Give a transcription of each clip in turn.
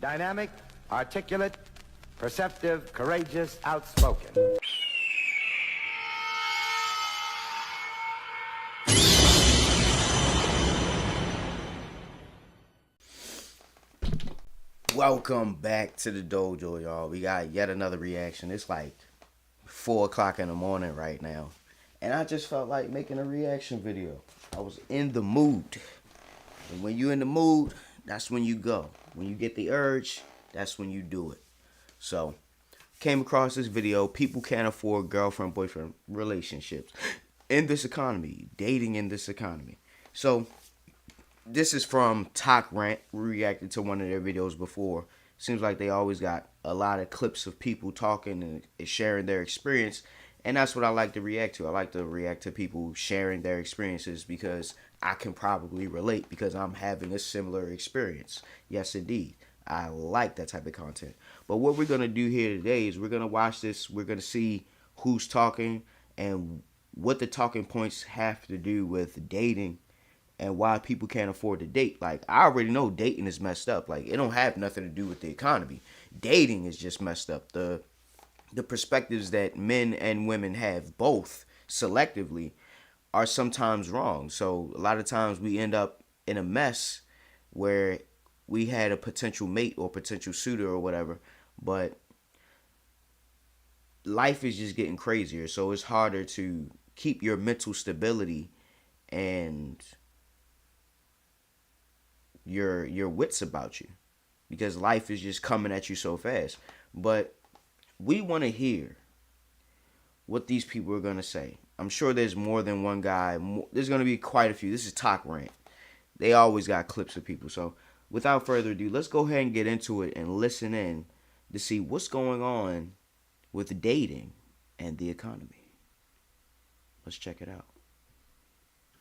Dynamic, articulate, perceptive, courageous, outspoken. Welcome back to the dojo, y'all. We got yet another reaction. It's like 4 o'clock in the morning right now, and I just felt like making a reaction video. I was in the mood, and when you're in the mood, that's when you go. When you get the urge, that's when you do it. So, came across this video. People can't afford girlfriend-boyfriend relationships in this economy, dating in this economy. So, this is from Talk Rant. We reacted to one of their videos before. Seems like they always got a lot of clips of people talking and sharing their experience. And that's what I like to react to. I like to react to people sharing their experiences because I can probably relate because I'm having a similar experience. Yes, indeed. I like that type of content. But what we're going to do here today is we're going to watch this. We're going to see who's talking and what the talking points have to do with dating and why people can't afford to date. Like, I already know dating is messed up. Like, it don't have nothing to do with the economy. Dating is just messed up. The perspectives that men and women have both selectively are sometimes wrong. So a lot of times we end up in a mess where we had a potential mate or potential suitor or whatever, but life is just getting crazier. So it's harder to keep your mental stability and your wits about you because life is just coming at you so fast. But we want to hear what these people are going to say. I'm sure there's more than one guy. There's going to be quite a few. This is Talk Rant. They always got clips of people. So without further ado, let's go ahead and get into it and listen in to see what's going on with dating and the economy. Let's check it out.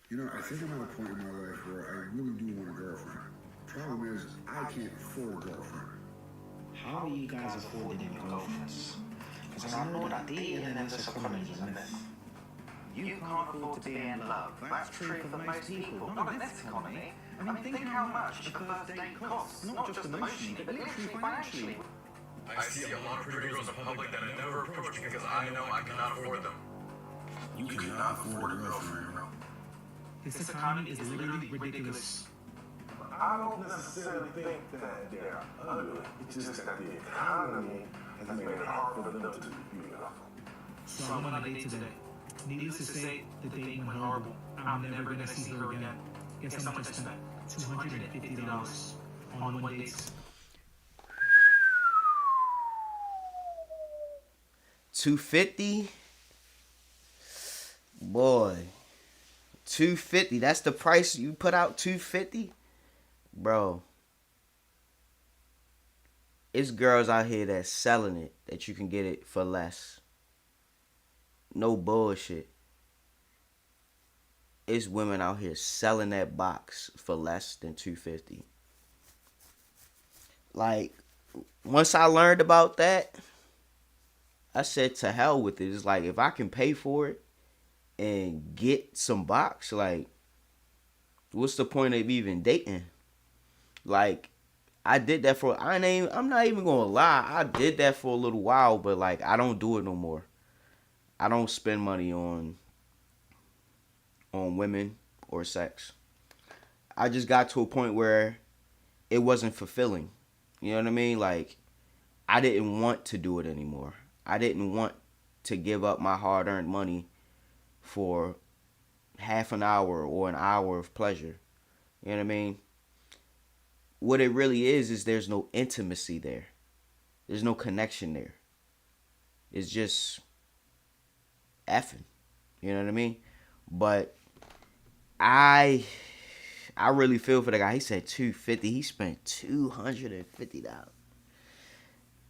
You know, I think I'm at a point in my life where I really do want a girlfriend. Problem is, I can't afford a girlfriend. How do you guys afford getting girlfriends? Because I know that dating in this economy is a myth. You can't afford to be in love. That's true for most people. Not in this economy. I mean, think how much a first date costs. Not just emotionally, but literally financially. I see a lot of pretty girls in public that I never approach because I know I cannot afford them. You cannot afford a girlfriend, bro. This economy is literally ridiculous. I don't necessarily think that they're ugly. It's just that the economy has made it hard for them to be beautiful. So I went on a date today. Needless to say, the date went horrible. I'm never gonna see her again. Guess how much I spent? $250 on one date. $250? Boy. $250. That's the price you put out, $250? Bro. It's girls out here that's selling it that you can get it for less. No bullshit. It's women out here selling that box for less than $250. Like, once I learned about that, I said to hell with it. It's like, if I can pay for it and get some box, like, what's the point of even dating? Like, I did that for, I'm not even gonna lie, I did that for a little while, but like, I don't do it no more. I don't spend money on women or sex. I just got to a point where it wasn't fulfilling. You know what I mean? Like, I didn't want to do it anymore. I didn't want to give up my hard-earned money for half an hour or an hour of pleasure. You know what I mean? What it really is there's no intimacy there. There's no connection there. It's just effing. You know what I mean? But I really feel for the guy. He said $250. He spent $250.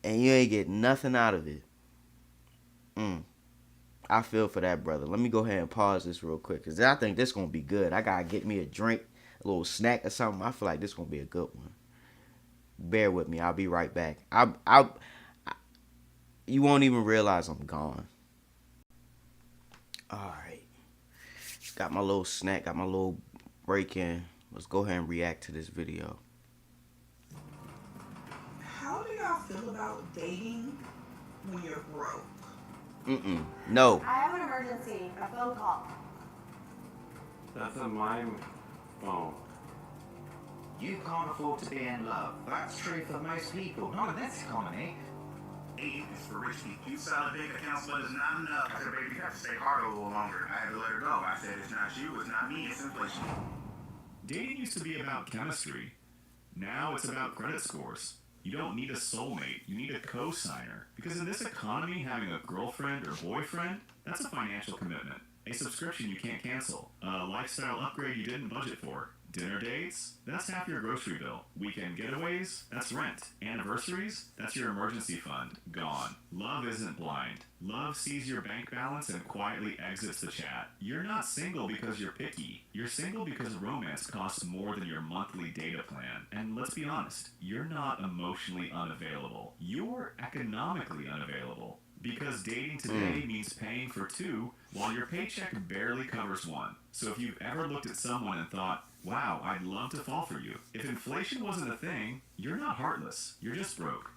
And you ain't get nothing out of it. I feel for that, brother. Let me go ahead and pause this real quick, because I think this going to be good. I got to get me a drink, a little snack or something. I feel like this going to be a good one. Bear with me. I'll be right back. You won't even realize I'm gone. All right. Got my little snack, got my little break in. Let's go ahead and react to this video. y'all feel about dating when you're broke? No. I have an emergency. A phone call. That's a mime phone. You can't afford to be in love. That's true for most people, not in this economy. Dating is for rich people. You solid bank accounts, but it's not enough. I said, baby, you have to stay hard a little longer. I had to let her go. I said, it's not you, it's not me, it's inflation. Dating used to be about chemistry. Now it's about credit scores. You don't need a soulmate, you need a co-signer. Because in this economy, having a girlfriend or boyfriend, that's a financial commitment. A subscription you can't cancel. A lifestyle upgrade you didn't budget for. Dinner dates? That's half your grocery bill. Weekend getaways? That's rent. Anniversaries? That's your emergency fund. Gone. Love isn't blind. Love sees your bank balance and quietly exits the chat. You're not single because you're picky. You're single because romance costs more than your monthly data plan. And let's be honest, you're not emotionally unavailable. You're economically unavailable. Because dating today means paying for two while your paycheck barely covers one. So if you've ever looked at someone and thought, wow, I'd love to fall for you. If inflation wasn't a thing, you're not heartless. You're just broke.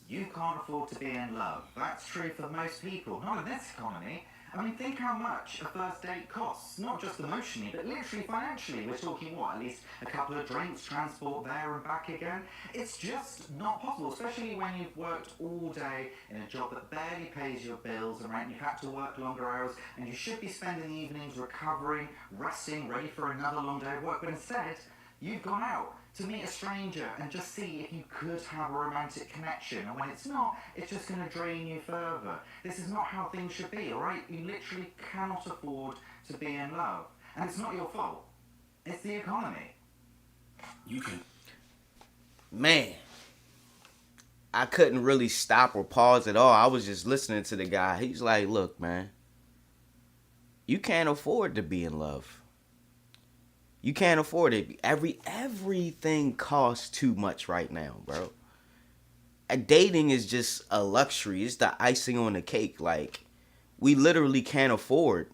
You can't afford to be in love. That's true for most people, not in this economy. I mean, think how much a first date costs. Not just emotionally, but literally financially. We're talking, what, at least a couple of drinks, transport there and back again? It's just not possible, especially when you've worked all day in a job that barely pays your bills and rent. You've had to work longer hours, and you should be spending the evenings recovering, resting, ready for another long day of work. But instead, you've gone out to meet a stranger and just see if you could have a romantic connection. And when it's not, it's just going to drain you further. This is not how things should be, alright? You literally cannot afford to be in love. And it's not your fault. It's the economy. You can. Man. I couldn't really stop or pause at all. I was just listening to the guy. He's like, look, man. You can't afford to be in love. You can't afford it. Everything costs too much right now, bro. Dating is just a luxury. It's the icing on the cake. Like, we literally can't afford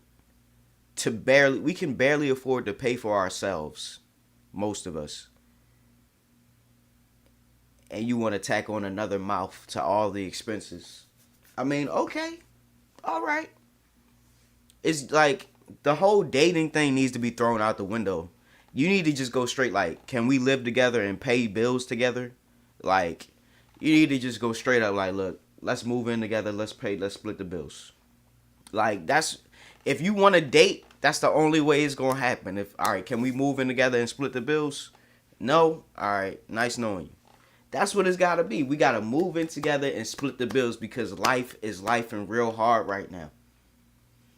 we can barely afford to pay for ourselves. Most of us. And you want to tack on another mouth to all the expenses. I mean, okay. All right. It's like the whole dating thing needs to be thrown out the window. You need to just go straight, like, can we live together and pay bills together? Like, you need to just go straight up, like, look, let's move in together, let's split the bills. Like, if you want to date, that's the only way it's going to happen. All right, can we move in together and split the bills? No? All right, nice knowing you. That's what it's got to be. We got to move in together and split the bills because life is life and real hard right now.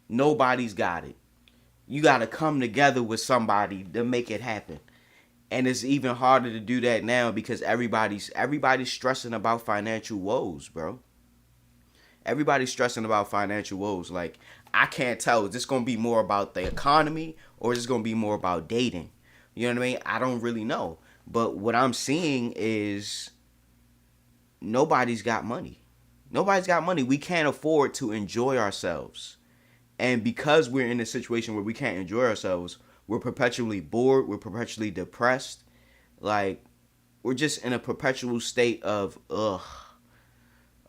Nobody's got it. You got to come together with somebody to make it happen. And it's even harder to do that now because everybody's stressing about financial woes, bro. Everybody's stressing about financial woes. Like, I can't tell. Is this going to be more about the economy or is this going to be more about dating? You know what I mean? I don't really know. But what I'm seeing is nobody's got money. Nobody's got money. We can't afford to enjoy ourselves. And because we're in a situation where we can't enjoy ourselves, we're perpetually bored. We're perpetually depressed. Like, we're just in a perpetual state of,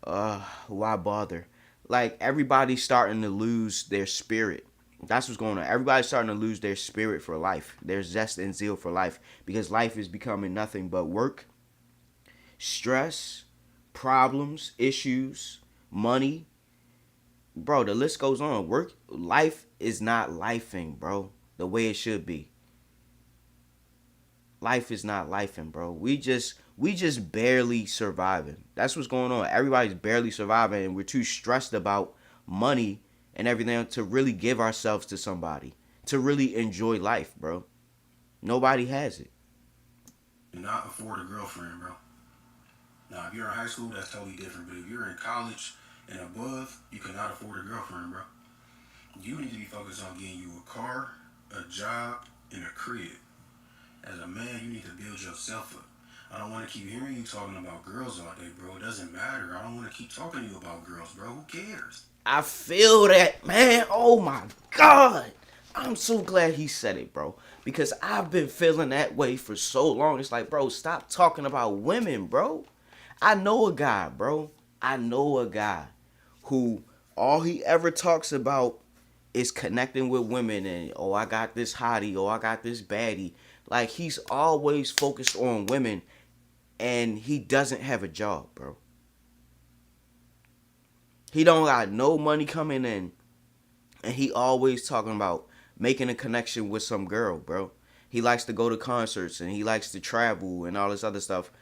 why bother? Like, everybody's starting to lose their spirit. That's what's going on. Everybody's starting to lose their spirit for life. Their zest and zeal for life. Because life is becoming nothing but work, stress, problems, issues, money. Bro, the list goes on. Life is not lifing, bro, the way it should be. Life is not lifing, bro. We just barely surviving. That's what's going on. Everybody's barely surviving, and we're too stressed about money and everything to really give ourselves to somebody, to really enjoy life, bro. Nobody has it. Do not afford a girlfriend, bro. Now, if you're in high school, that's totally different. But if you're in college and above, you cannot afford a girlfriend, bro. You need to be focused on getting you a car, a job, and a crib. As a man, you need to build yourself up. I don't want to keep hearing you talking about girls all day, bro. It doesn't matter. I don't want to keep talking to you about girls, bro. Who cares? I feel that, man. Oh, my God. I'm so glad he said it, bro. Because I've been feeling that way for so long. It's like, bro, stop talking about women, bro. I know a guy, bro. I know a guy who all he ever talks about is connecting with women and, oh, I got this hottie, oh, I got this baddie. Like, he's always focused on women and he doesn't have a job, bro. He don't got no money coming in and he always talking about making a connection with some girl, bro. He likes to go to concerts and he likes to travel and all this other stuff.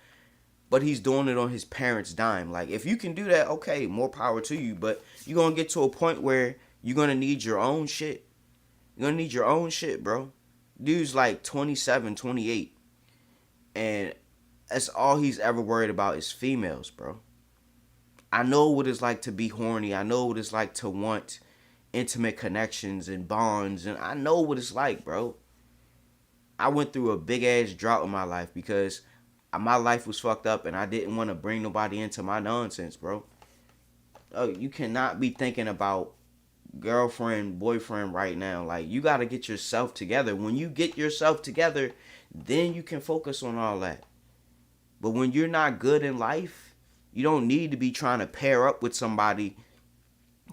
But he's doing it on his parents' dime. Like, if you can do that, okay, more power to you. But you're going to get to a point where you're going to need your own shit. You're going to need your own shit, bro. Dude's like 27, 28. And that's all he's ever worried about is females, bro. I know what it's like to be horny. I know what it's like to want intimate connections and bonds. And I know what it's like, bro. I went through a big-ass drought in my life because my life was fucked up and I didn't want to bring nobody into my nonsense, bro. Oh, you cannot be thinking about girlfriend, boyfriend right now. Like, you got to get yourself together. When you get yourself together, then you can focus on all that. But when you're not good in life, you don't need to be trying to pair up with somebody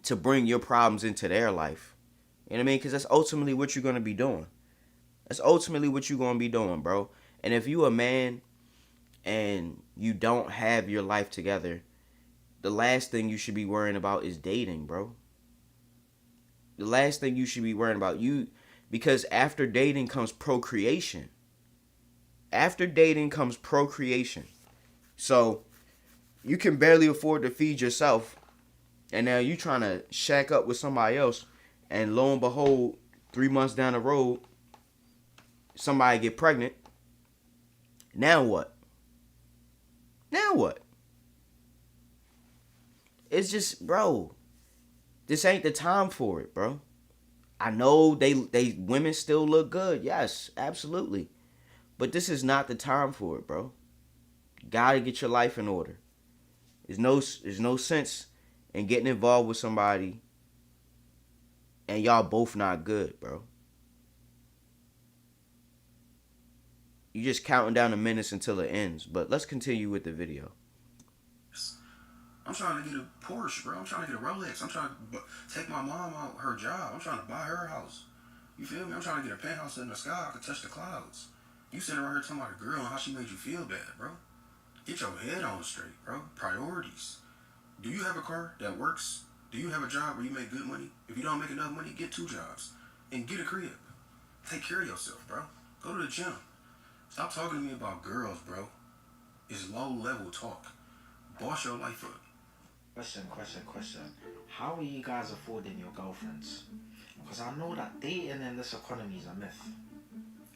to bring your problems into their life. You know what I mean? Because that's ultimately what you're going to be doing. That's ultimately what you're going to be doing, bro. And if you a man and you don't have your life together, the last thing you should be worrying about is dating, bro. The last thing you should be worrying about, because after dating comes procreation. After dating comes procreation. So you can barely afford to feed yourself, and now you trying to shack up with somebody else, and lo and behold, 3 months down the road, somebody get pregnant. Now what? Now what? It's just, bro, this ain't the time for it, bro. I know they women still look good. Yes, absolutely. But this is not the time for it, bro. Gotta get your life in order. There's no sense in getting involved with somebody and y'all both not good, bro. You just counting down the minutes until it ends. But let's continue with the video. I'm trying to get a Porsche, bro. I'm trying to get a Rolex. I'm trying to take my mom out her job. I'm trying to buy her a house. You feel me? I'm trying to get a penthouse in the sky. I can touch the clouds. You sitting around here talking about a girl and how she made you feel bad, bro. Get your head on straight, bro. Priorities. Do you have a car that works? Do you have a job where you make good money? If you don't make enough money, get 2 jobs. And get a crib. Take care of yourself, bro. Go to the gym. Stop talking to me about girls, bro. It's low-level talk. Boss your life up. Question. How are you guys affording your girlfriends? Because I know that dating in this economy is a myth.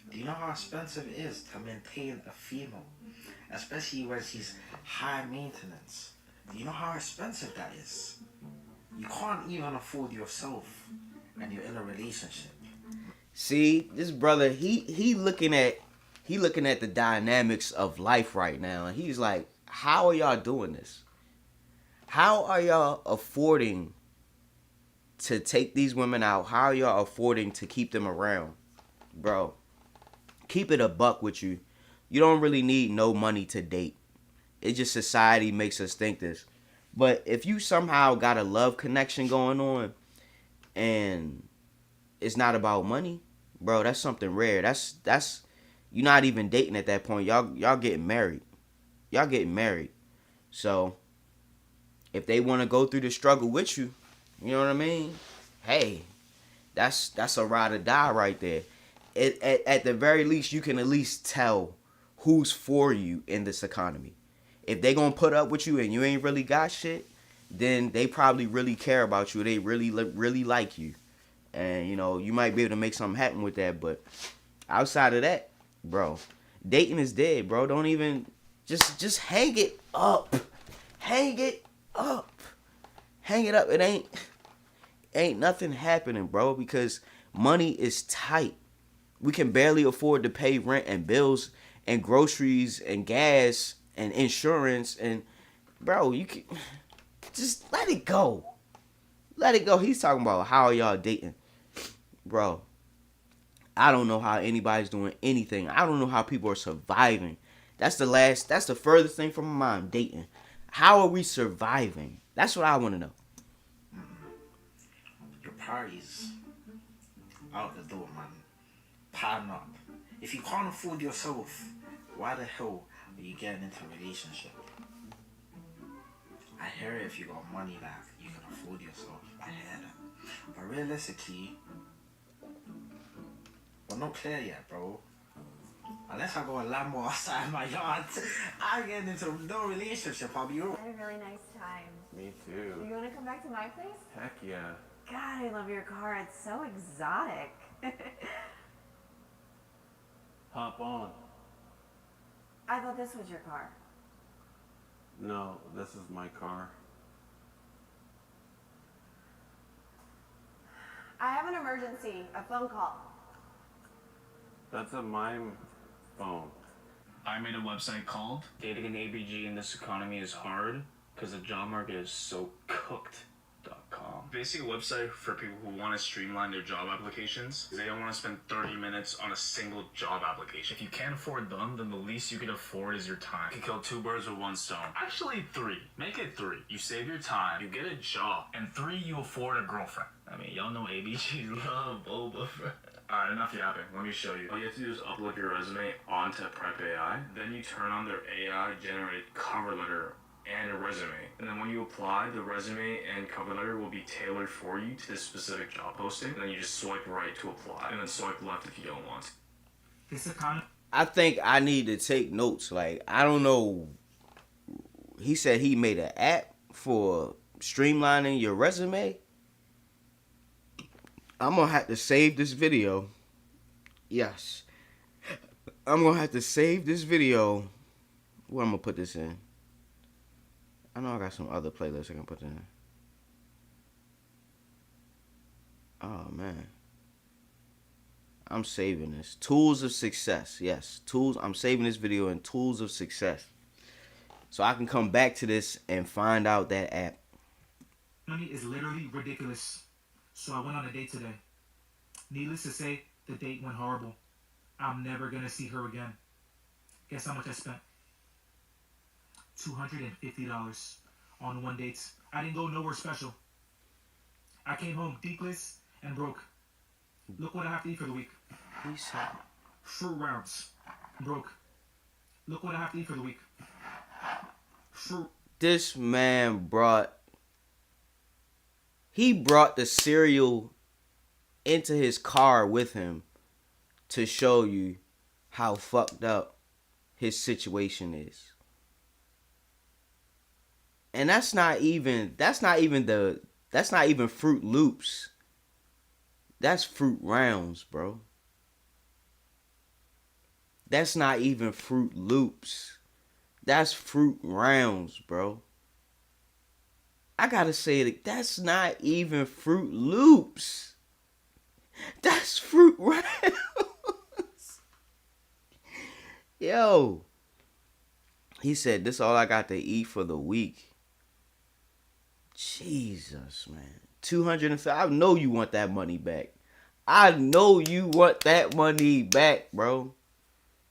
Do you know how expensive it is to maintain a female? Especially when she's high maintenance. Do you know how expensive that is? You can't even afford yourself and you're in a relationship. See, this brother, he looking at the dynamics of life right now, and he's like, how are y'all doing this? How are y'all affording to take these women out? How are y'all affording to keep them around? Bro, keep it a buck with you. You don't really need no money to date. It's just society makes us think this. But if you somehow got a love connection going on and it's not about money, bro, that's something rare. That's you're not even dating at that point. Y'all getting married. Y'all getting married. So if they want to go through the struggle with you, you know what I mean? Hey, that's a ride or die right there. At the very least, you can at least tell who's for you in this economy. If they gonna put up with you and you ain't really got shit, then they probably really care about you. They really like you, and you know you might be able to make something happen with that. But outside of that, bro, dating is dead, bro. Don't even just hang it up, hang it up. It ain't nothing happening, bro, because money is tight. We can barely afford to pay rent and bills and groceries and gas and insurance, and bro, you can just let it go. Let it go. He's talking about how are y'all dating. Bro, I don't know how anybody's doing anything. I don't know how people are surviving That's the furthest thing from my mind, dating. How are we surviving? That's what I want to know. Your parties out the door, man. Pan up. If you can't afford yourself, why the hell are you getting into a relationship? I hear it if you got money that you can afford yourself. I hear that. But realistically, we're not clear yet, bro. Unless I go a Lambo outside my yard, I'm getting into no relationship. I'll be real. I had a really nice time. Me too. You want to come back to my place? Heck yeah. God, I love your car. It's so exotic. Hop on. I thought this was your car. No, this is my car. I have an emergency. A phone call. That's a mime phone. I made a website called Dating an ABG in this economy is hard because the job market is so cooked.com. basically a website for people who want to streamline their job applications. They don't want to spend 30 minutes on a single job application. If you can't afford them, then the least you can afford is your time. You can kill 2 birds with 1 stone. Actually 3. Make it 3. You save your time, you get a job, and 3, you afford a girlfriend. I mean, y'all know ABG love boba. Alright, enough yapping. Let me show you. All you have to do is upload your resume onto Prep AI. Then you turn on their AI generated cover letter and a resume. And then when you apply, the resume and cover letter will be tailored for you to this specific job posting. And then you just swipe right to apply, and then swipe left if you don't want. I think I need to take notes. Like, I don't know. He said he made an app for streamlining your resume. I'm going to have to save this video. Yes. I'm going to have to save this video. Where I'm going to put this in? I know I got some other playlists I can put in. Oh, man. I'm saving this. Tools of success. Yes. Tools. I'm saving this video in tools of success. So I can come back to this and find out that app. Money is literally ridiculous. So I went on a date today. Needless to say, the date went horrible. I'm never going to see her again. Guess how much I spent? $250 on one date. I didn't go nowhere special. I came home deekless and broke. Look what I have to eat for the week. He said, Fruit rounds. Broke. Look what I have to eat for the week. Fruit. This man brought the cereal into his car with him to show you how fucked up his situation is. And that's not even Fruit Loops. That's Fruit Rounds, bro. That's not even Fruit Loops. That's Fruit Rounds, bro. I gotta say it. That's not even Fruit Loops. That's Fruit Rounds. Yo. He said, this all I got to eat for the week. Jesus, man. 250. I know you want that money back. I know you want that money back, bro.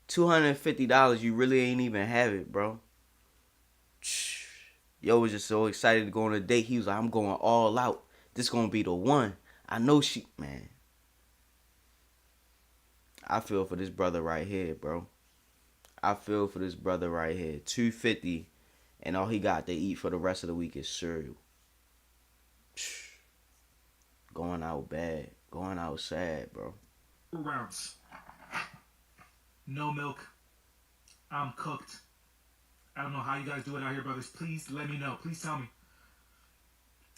$250, you really ain't even have it, bro. Yo was just so excited to go on a date. He was like, I'm going all out. This gonna be the one. I know she, man. I feel for this brother right here, bro. I feel for this brother right here. $250, and all he got to eat for the rest of the week is cereal. Going out bad. Going out sad, bro. Rounds. No milk. I'm cooked. I don't know how you guys do it out here, brothers. Please let me know. Please tell me.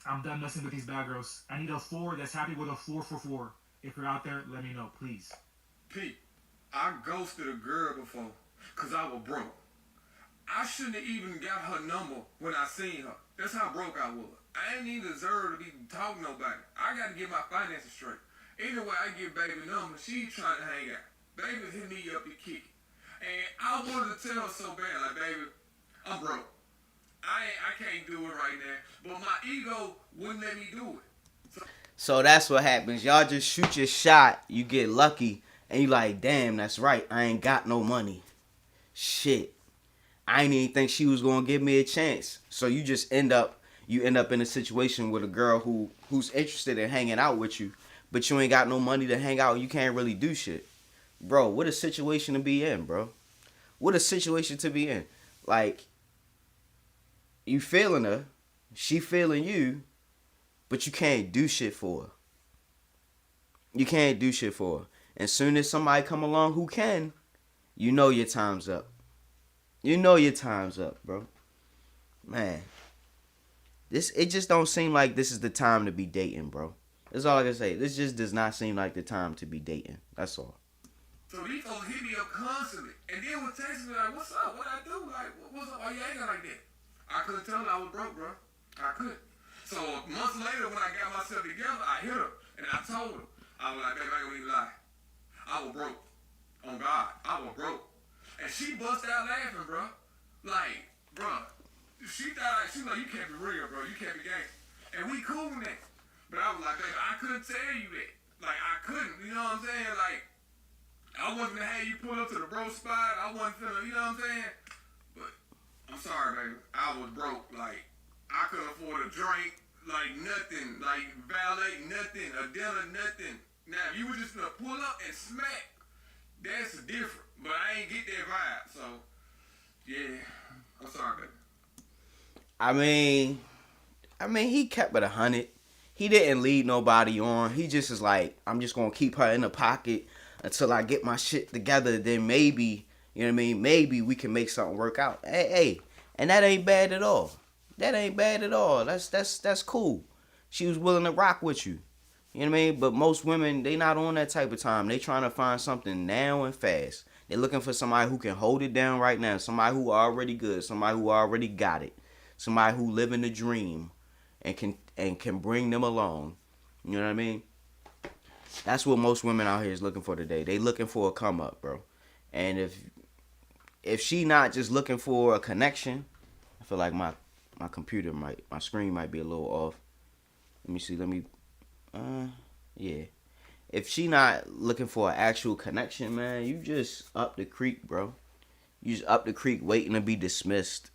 I'm done messing with these bad girls. I need a 4 that's happy with a 4 for 4. If you're out there, let me know, please. Pete, I ghosted a girl before because I was broke. I shouldn't have even got her number when I seen her. That's how broke I was. I ain't even deserve to be talking to nobody. I got to get my finances straight. Anyway, I get baby number. She trying to hang out. Baby hit me up to kick it. And I wanted to tell her so bad, like, baby, I'm broke. I can't do it right now. But my ego wouldn't let me do it. So that's what happens. Y'all just shoot your shot. You get lucky. And you like, damn, that's right. I ain't got no money. Shit. I didn't even think she was gonna give me a chance. So you just end up in a situation with a girl who's interested in hanging out with you, but you ain't got no money to hang out and you can't really do shit. Bro, what a situation to be in, bro. What a situation to be in. Like, you feeling her, she feeling you, but you can't do shit for her. You can't do shit for her. As soon as somebody come along who can, you know your time's up. You know your time's up, bro. Man. It just don't seem like this is the time to be dating, bro. That's all I can say. This just does not seem like the time to be dating. That's all. So these folks hit me up constantly. And then would text me like, what's up? What I do? Like, what's up? Why you acting like that? I couldn't tell her I was broke, bro. I couldn't. So months later when I got myself together, I hit her. And I told her. I was like, baby, I ain't gonna even lie. I was broke. On God. I was broke. And she bust out laughing, bro. Like, bro. She thought, like, she was like, you can't be real, bro. You can't be gangster. And we cool with that. But I was like, baby, I couldn't tell you that. Like, I couldn't. You know what I'm saying? Like, I wasn't gonna have you pull up to the bro spot. I wasn't finna, you know what I'm saying? But I'm sorry, baby. I was broke. Like, I couldn't afford a drink. Like, nothing. Like, valet, nothing. A dinner, nothing. Now, if you were just gonna pull up and smack, that's different. But I ain't get that vibe. So, yeah. I'm sorry, baby. I mean, he kept it 100. He didn't lead nobody on. He just is like, I'm just gonna keep her in the pocket until I get my shit together. Then maybe, you know what I mean? Maybe we can make something work out. Hey, and that ain't bad at all. That ain't bad at all. That's cool. She was willing to rock with you. You know what I mean? But most women, they not on that type of time. They trying to find something now and fast. They looking for somebody who can hold it down right now. Somebody who already good. Somebody who already got it. Somebody who living the dream and can bring them along. You know what I mean? That's what most women out here is looking for today. They looking for a come up, bro. And if she not just looking for a connection, I feel like my screen might be a little off. Let me see. Yeah. If she not looking for an actual connection, man, you just up the creek, bro. You just up the creek waiting to be dismissed.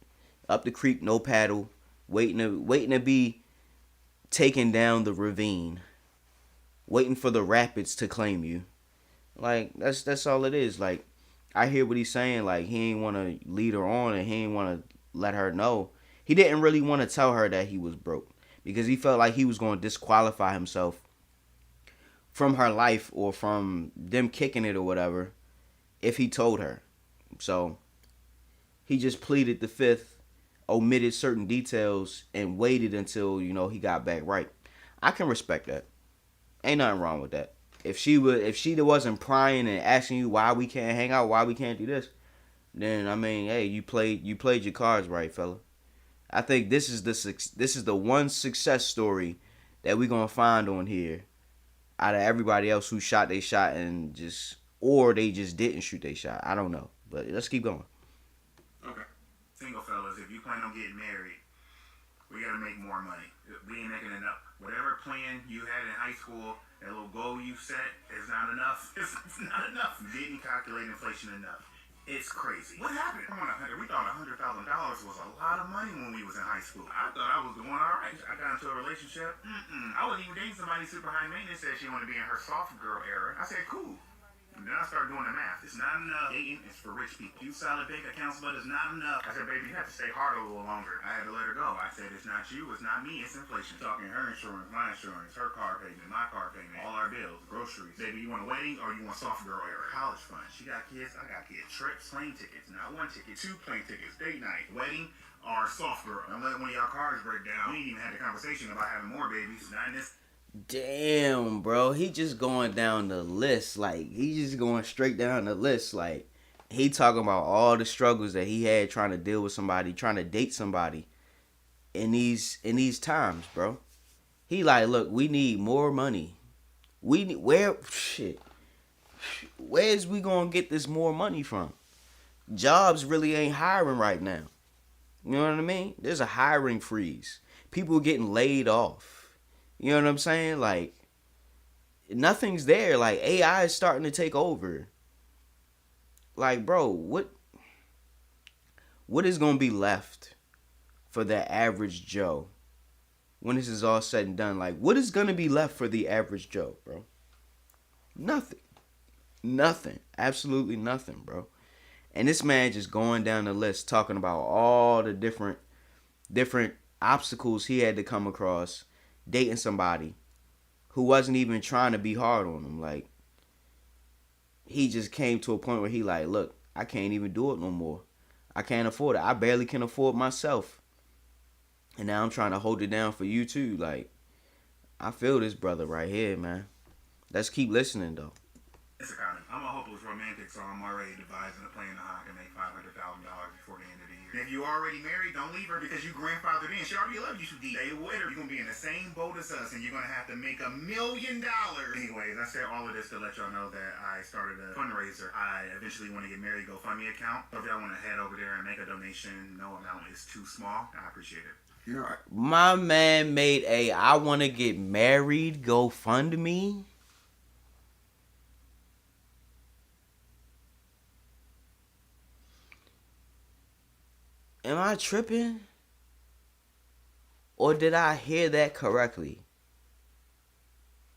Up the creek, no paddle, waiting to be taken down the ravine, waiting for the rapids to claim you. Like, that's all it is. Like, I hear what he's saying. Like, he ain't want to lead her on and he ain't want to let her know. He didn't really want to tell her that he was broke because he felt like he was going to disqualify himself from her life or from them kicking it or whatever if he told her. So he just pleaded the fifth, omitted certain details, and waited until, he got back right. I can respect that. Ain't nothing wrong with that. If she wasn't prying and asking you why we can't hang out, why we can't do this, then I mean, hey, you played your cards right, fella. I think this is the one success story that we gonna find on here out of everybody else who shot their shot or they just didn't shoot their shot. I don't know, but let's keep going. Okay. Single fellas, if you plan on getting married, we gotta make more money. We ain't making enough. Whatever plan you had in high school, that little goal you set is not enough. It's not enough. You didn't calculate inflation enough. It's crazy. What happened? We thought $100,000 was a lot of money when we was in high school. I thought I was doing all right. I got into a relationship. I wasn't even dating somebody super high maintenance. Said she wanted to be in her soft girl era. I said, cool. And then I started doing the math. It's not enough. Dating is for rich people. You solid bank accounts, but it's not enough. I said, baby, you have to stay hard a little longer. I had to let her go. I said, it's not you, it's not me, it's inflation. Talking her insurance, my insurance, her car payment, my car payment, all our bills, groceries. Baby, you want a wedding or you want soft girl era? College fund. She got kids, I got kids. Trips, plane tickets. Not one ticket, 2 plane tickets. Date night, wedding, or soft girl. I'm letting one of y'all cars break down. We ain't even had the conversation about having more babies. Not in this. Damn, bro. He just going down the list. Like, he just going straight down the list. Like, he talking about all the struggles that he had trying to deal with somebody, trying to date somebody in these times, bro. He like, look, we need more money. Where's we gonna get this more money from? Jobs really ain't hiring right now. You know what I mean? There's a hiring freeze. People getting laid off. You know what I'm saying? Like, nothing's there. Like, AI is starting to take over. Like, bro, what is gonna be left for the average Joe when this is all said and done? Like, what is gonna be left for the average Joe, bro? Nothing. Nothing. Absolutely nothing, bro. And this man just going down the list talking about all the different obstacles he had to come across dating somebody who wasn't even trying to be hard on him. Like, he just came to a point where he like, look, I can't even do it no more. I can't afford it. I barely can afford myself. And now I'm trying to hold it down for you too. Like, I feel this brother right here, man. Let's keep listening though. It's a kind of, I'm a hopeless romantic, so I'm already devising a plan of how I can make $500,000 before the end of the year. And if you're already married, don't leave her because you grandfathered in. She already loves you so deep. Stay with her. You're going to be in the same boat as us, and you're going to have to make $1 million. Anyways, I said all of this to let y'all know that I started a fundraiser. I eventually want to get married GoFundMe account. So if y'all want to head over there and make a donation, no amount is too small. I appreciate it. You know, my man made a I want to get married GoFundMe. Am I tripping? Or did I hear that correctly?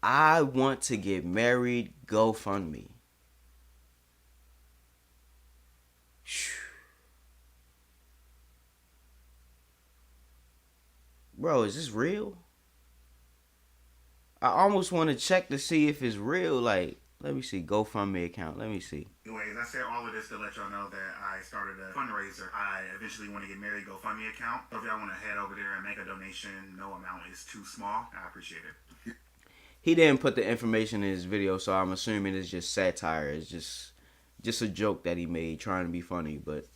I want to get married GoFundMe. Bro, is this real? I almost want to check to see if it's real. Like, let me see. GoFundMe account. Let me see. Anyways, I said all of this to let y'all know that I started a fundraiser. I eventually want to get married GoFundMe account. So if y'all want to head over there and make a donation, no amount is too small. I appreciate it. He didn't put the information in his video, so I'm assuming it's just satire. It's just a joke that he made trying to be funny. But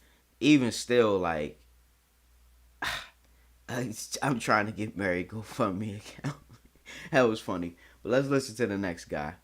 even still, like, I'm trying to get married GoFundMe account. That was funny. But let's listen to the next guy.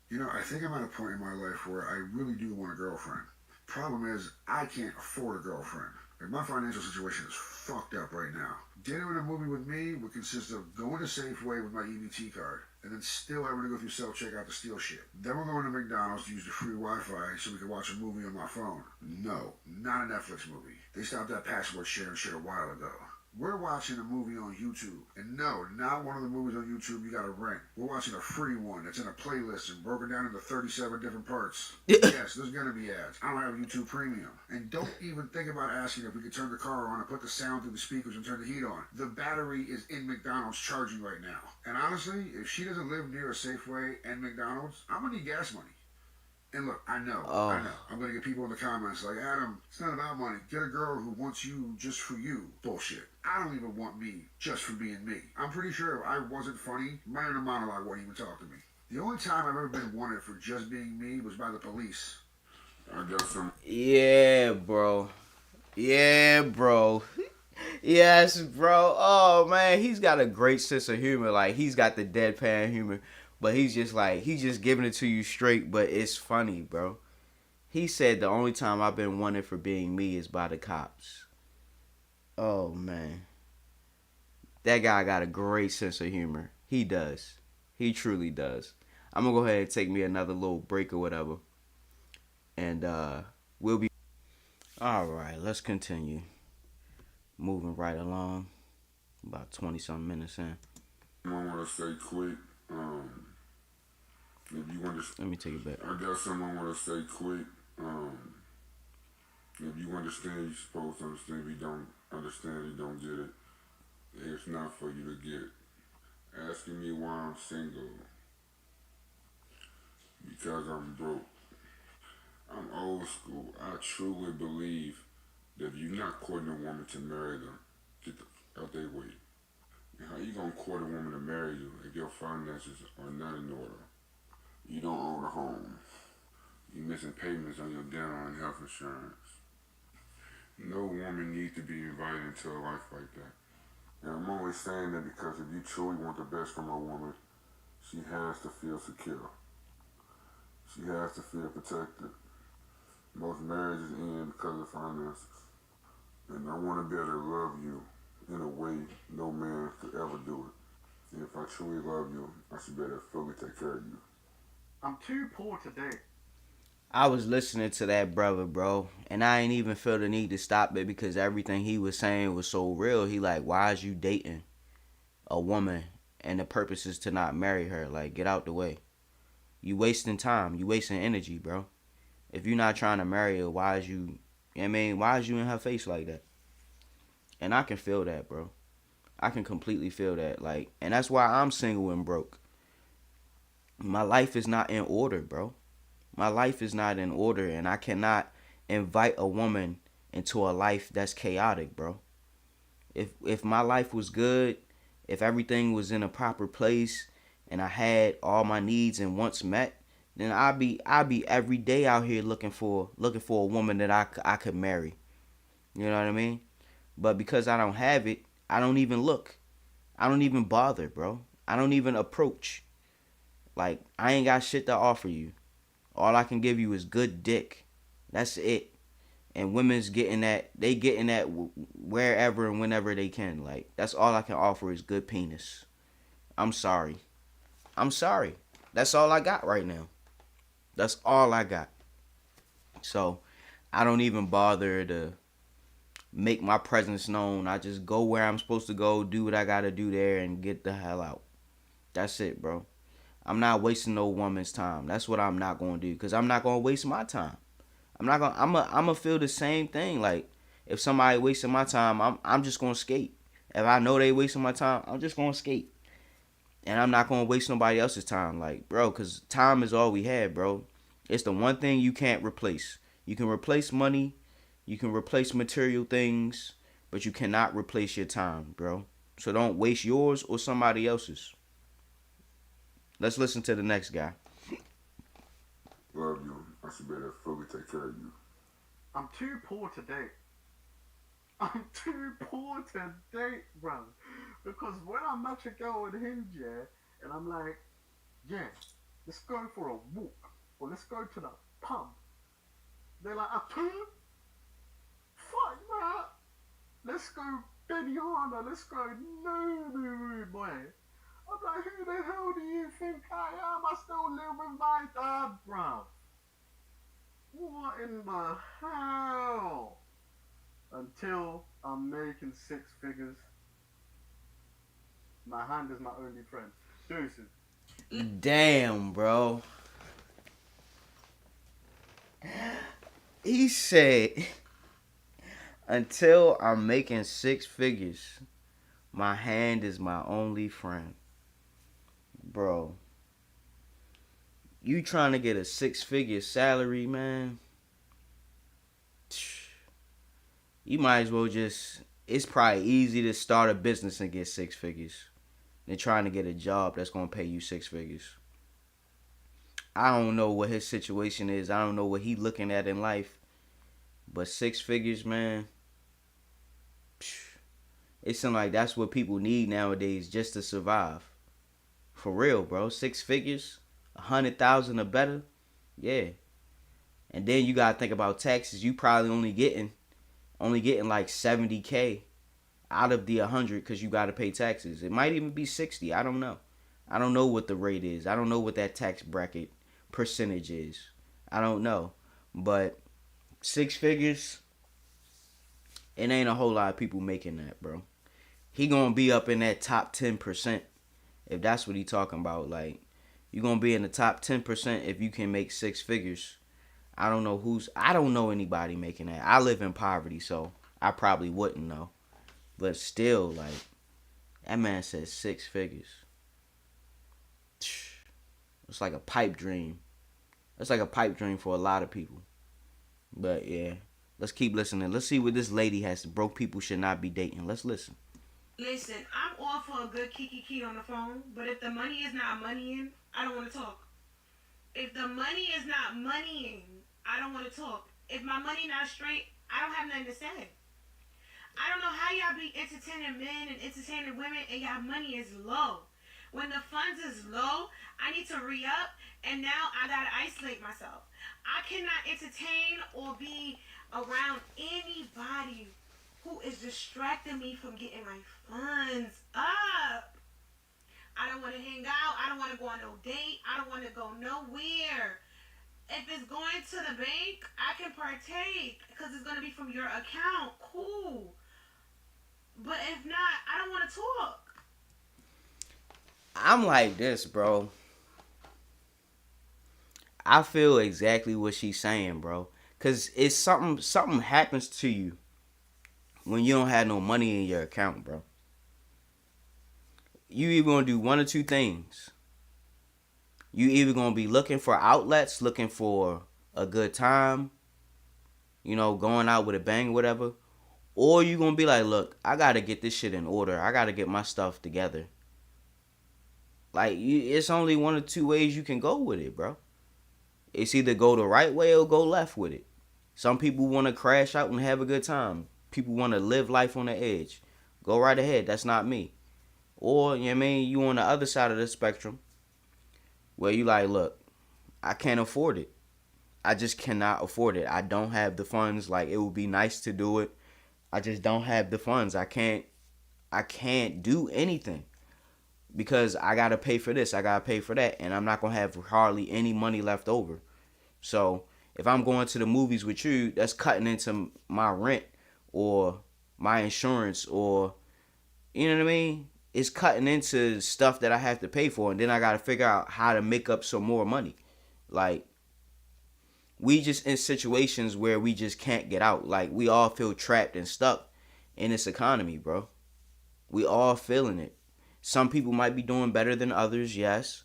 You know, I think I'm at a point in my life where I really do want a girlfriend. Problem is, I can't afford a girlfriend. Like, my financial situation is fucked up right now. Dinner and a movie with me would consist of going to Safeway with my EBT card, and then still having to go through self-checkout to steal shit. Then we're going to McDonald's to use the free Wi-Fi so we can watch a movie on my phone. No, not a Netflix movie. They stopped that password sharing shit a while ago. We're watching a movie on YouTube. And no, not one of the movies on YouTube you gotta rent. We're watching a free one that's in a playlist and broken down into 37 different parts. Yes, there's gonna be ads. I don't have YouTube Premium. And don't even think about asking if we could turn the car on and put the sound through the speakers and turn the heat on. The battery is in McDonald's charging right now. And honestly, if she doesn't live near a Safeway and McDonald's, I'm gonna need gas money. And look, I know. I'm going to get people in the comments like, Adam, it's not about money. Get a girl who wants you just for you. Bullshit. I don't even want me just for being me. I'm pretty sure if I wasn't funny, my inner monologue wouldn't even talk to me. The only time I've ever been wanted for just being me was by the police. I got some. Yeah, bro. Yeah, bro. Yes, bro. Oh, man. He's got a great sense of humor. Like, he's got the deadpan humor. But he's just like, he's just giving it to you straight, but it's funny, bro. He said the only time I've been wanted for being me is by the cops. Oh, man. That guy got a great sense of humor. He does. He truly does. I'm going to go ahead and take me another little break or whatever. And we'll be... All right, let's continue. Moving right along. About 20-something minutes in. I want to say quick. If you understand, let me take it back. I got something I want to say quick. If you understand, you're supposed to understand. If you don't understand, you don't get it. It's not for you to get. Asking me why I'm single. Because I'm broke. I'm old school. I truly believe that if you're not courting a woman to marry them, get the out their way. And how you gonna court a woman to marry you if your finances are not in order? You don't own a home. You're missing payments on your dental and health insurance. No woman needs to be invited into a life like that. And I'm only saying that because if you truly want the best from a woman, she has to feel secure. She has to feel protected. Most marriages end because of finances. And I want to be able to love you in a way no man could ever do it. And if I truly love you, I should be able to fully take care of you. I'm too poor to date. I was listening to that brother, bro, and I ain't even feel the need to stop it because everything he was saying was so real. He like, why is you dating a woman and the purpose is to not marry her? Like, get out the way. You wasting time. You wasting energy, bro. If you're not trying to marry her, why is you? I mean, why is you in her face like that? And I can feel that, bro. I can completely feel that. Like, and that's why I'm single and broke. My life is not in order, bro. My life is not in order, and I cannot invite a woman into a life that's chaotic, bro. If my life was good, if everything was in a proper place, and I had all my needs and wants met, then I'd be every day out here looking for a woman that I could marry. You know what I mean? But because I don't have it, I don't even look. I don't even bother, bro. I don't even approach. Like, I ain't got shit to offer you. All I can give you is good dick. That's it. And women's getting that. They getting that wherever and whenever they can. Like, that's all I can offer is good penis. I'm sorry. I'm sorry. That's all I got right now. That's all I got. So, I don't even bother to make my presence known. I just go where I'm supposed to go, do what I gotta do there, and get the hell out. That's it, bro. I'm not wasting no woman's time. That's what I'm not gonna do. Cause I'm not gonna waste my time. I'm gonna feel the same thing. Like, if somebody wasting my time, I'm just gonna skate. If I know they wasting my time, I'm just gonna skate. And I'm not gonna waste nobody else's time. Like, bro, cause time is all we have, bro. It's the one thing you can't replace. You can replace money, you can replace material things, but you cannot replace your time, bro. So don't waste yours or somebody else's. Let's listen to the next guy. Love you. I should better fully take care of you. I'm too poor to date. I'm too poor to date, bro. Because when I match a girl on Hinge, yeah, and I'm like, yeah, let's go for a walk, or let's go to the pub. They're like, a pub? Fuck that. Let's go Benihana. Let's go no, boy. I'm like, who the hell do you think I am? I still live with my dad, bruv. What in the hell? Until I'm making 6 figures, my hand is my only friend. Deuces. Damn, bro. He said, until I'm making 6 figures, my hand is my only friend. Bro, you trying to get a 6-figure salary, man? You might as well just. It's probably easy to start a business and get 6 figures than trying to get a job that's gonna pay you 6 figures. I don't know what his situation is. I don't know what he looking at in life, but 6 figures, man. It seems like that's what people need nowadays just to survive. For real, bro. 6 figures, 100,000 or better, yeah. And then you gotta think about taxes. You probably only getting like 70K out of the 100 because you gotta pay taxes. It might even be 60. I don't know. I don't know what the rate is. I don't know what that tax bracket percentage is. I don't know. But 6 figures, it ain't a whole lot of people making that, bro. He gonna be up in that top 10%. If that's what he talking about, like, you gonna be in the top 10% if you can make 6 figures. I don't know anybody making that. I live in poverty, so I probably wouldn't know. But still, like, that man said 6 figures. It's like a pipe dream. It's like a pipe dream for a lot of people. But yeah, let's keep listening. Let's see what this lady has to. Broke people should not be dating. Let's listen. Listen, I'm all for a good kiki on the phone, but if the money is not moneying, I don't want to talk. If the money is not moneying, I don't want to talk. If my money not straight, I don't have nothing to say. I don't know how y'all be entertaining men and entertaining women and y'all money is low. When the funds is low, I need to re-up, and now I gotta isolate myself. I cannot entertain or be around anybody who is distracting me from getting my funds up. I don't want to hang out. I don't want to go on no date. I don't want to go nowhere. If it's going to the bank, I can partake because it's going to be from your account. Cool. But if not, I don't want to talk. I'm like this, bro. I feel exactly what she's saying, bro. Cause it's something happens to you when you don't have no money in your account, bro. You either gonna do one or two things. You either gonna be looking for outlets, looking for a good time, going out with a bang, whatever. Or you gonna be like, look, I gotta get this shit in order. I gotta get my stuff together. Like, it's only one or two ways you can go with it, bro. It's either go the right way or go left with it. Some people want to crash out and have a good time. People want to live life on the edge. Go right ahead. That's not me. Or, you on the other side of the spectrum where you like, look, I can't afford it. I just cannot afford it. I don't have the funds. Like, it would be nice to do it. I just don't have the funds. I can't do anything because I got to pay for this. I got to pay for that. And I'm not going to have hardly any money left over. So if I'm going to the movies with you, that's cutting into my rent or my insurance or, you know what I mean? It's cutting into stuff that I have to pay for. And then I got to figure out how to make up some more money. Like, we just in situations where we just can't get out. Like, we all feel trapped and stuck in this economy, bro. We all feeling it. Some people might be doing better than others, yes.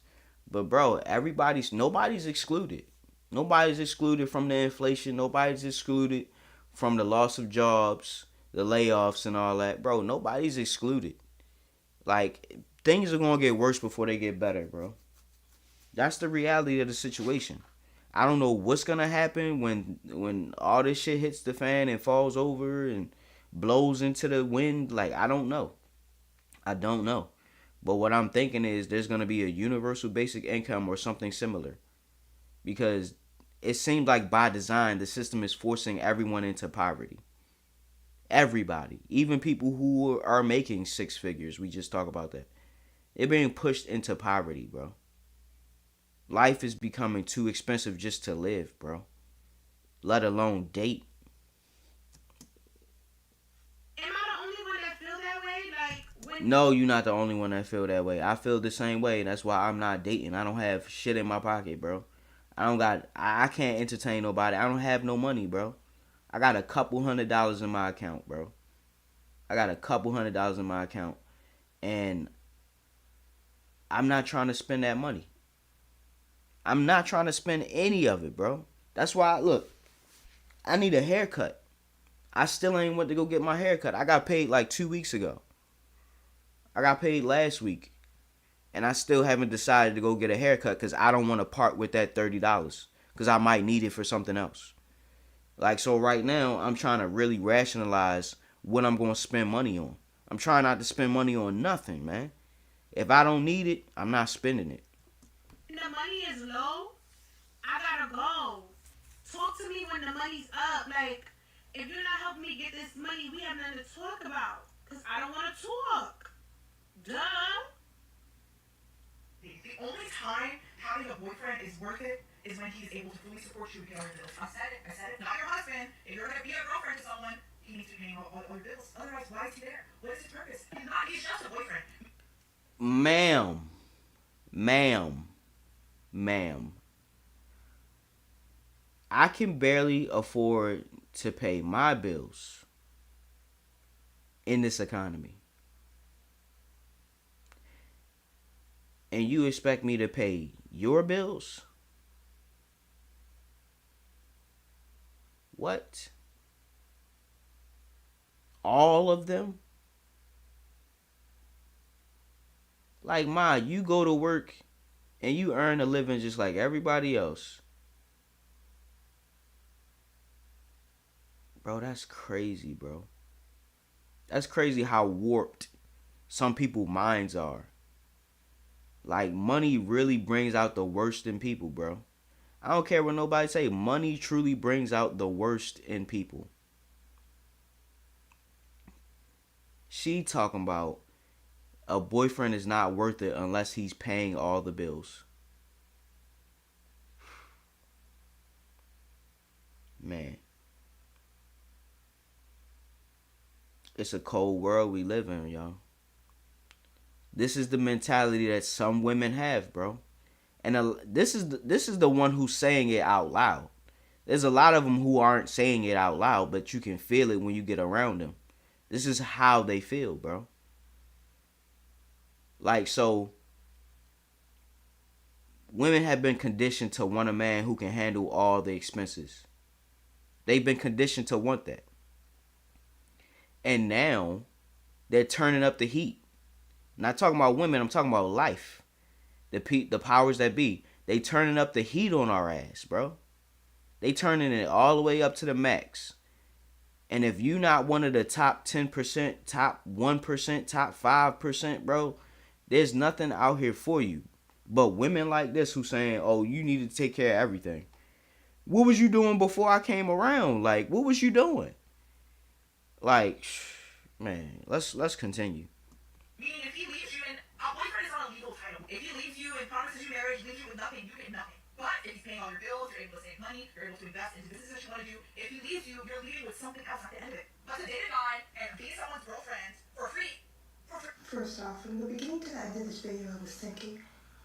But, bro, nobody's excluded. Nobody's excluded from the inflation. Nobody's excluded from the loss of jobs, the layoffs and all that. Bro, nobody's excluded. Like, things are going to get worse before they get better, bro. That's the reality of the situation. I don't know what's going to happen when all this shit hits the fan and falls over and blows into the wind. Like, I don't know. But what I'm thinking is there's going to be a universal basic income or something similar. Because it seems like by design, the system is forcing everyone into poverty. Everybody. Even people who are making six figures. We just talk about that. They're being pushed into poverty, bro. Life is becoming too expensive just to live, bro. Let alone date. Am I the only one that feel that way? Like, No, you're not the only one that feel that way. I feel the same way. That's why I'm not dating. I don't have shit in my pocket, bro. I can't entertain nobody. I don't have no money, bro. I got a couple $100 in my account, bro. And I'm not trying to spend that money. I'm not trying to spend any of it, bro. That's why, look, I need a haircut. I still ain't went to go get my haircut. I got paid like 2 weeks ago. I got paid last week. And I still haven't decided to go get a haircut because I don't want to part with that $30 because I might need it for something else. Like, so right now, I'm trying to really rationalize what I'm going to spend money on. I'm trying not to spend money on nothing, man. If I don't need it, I'm not spending it. the money is low, I gotta go. Talk to me when the money's up. Like, if you're not helping me get this money, we have nothing to talk about. Because I don't want to talk. Duh. The only time having a boyfriend is worth it is when he's able to fully support you and pay all your bills. I said it. Not your husband. If you're going to be a girlfriend to someone, he needs to be paying all your bills. Otherwise, why is he there? What is his purpose? He's just a boyfriend. Ma'am. I can barely afford to pay my bills in this economy. And you expect me to pay your bills? What? All of them? Like, Ma, you go to work and you earn a living just like everybody else. Bro, that's crazy, bro. That's crazy how warped some people's minds are. Like, money really brings out the worst in people, bro. I don't care what nobody say. Money truly brings out the worst in people. She talking about a boyfriend is not worth it unless he's paying all the bills. Man, it's a cold world we live in, y'all. This is the mentality that some women have, bro. And this is the one who's saying it out loud. There's a lot of them who aren't saying it out loud, but you can feel it when you get around them. This is how they feel, bro. Like, so women have been conditioned to want a man who can handle all the expenses. They've been conditioned to want that. And now they're turning up the heat. Not talking about women, I'm talking about life. The powers that be. They turning up the heat on our ass, bro. They turning it all the way up to the max. And if you not one of the top 10%, top 1%, top 5%, bro, there's nothing out here for you. But women like this who saying, oh, you need to take care of everything. What was you doing before I came around? Like, what was you doing? Like, man, let's continue. Meaning, if he leaves you, and a boyfriend is not a legal title. If he leaves you and promises you marriage, leaves you with nothing, you get nothing. But if he's paying all your bills, you're able to save money, you're able to invest into business that you want to do. If he leaves you, you're leaving with something else at the end of it. But to date a guy and be someone's girlfriend for free. First off, from the beginning to the end of this video, I was thinking,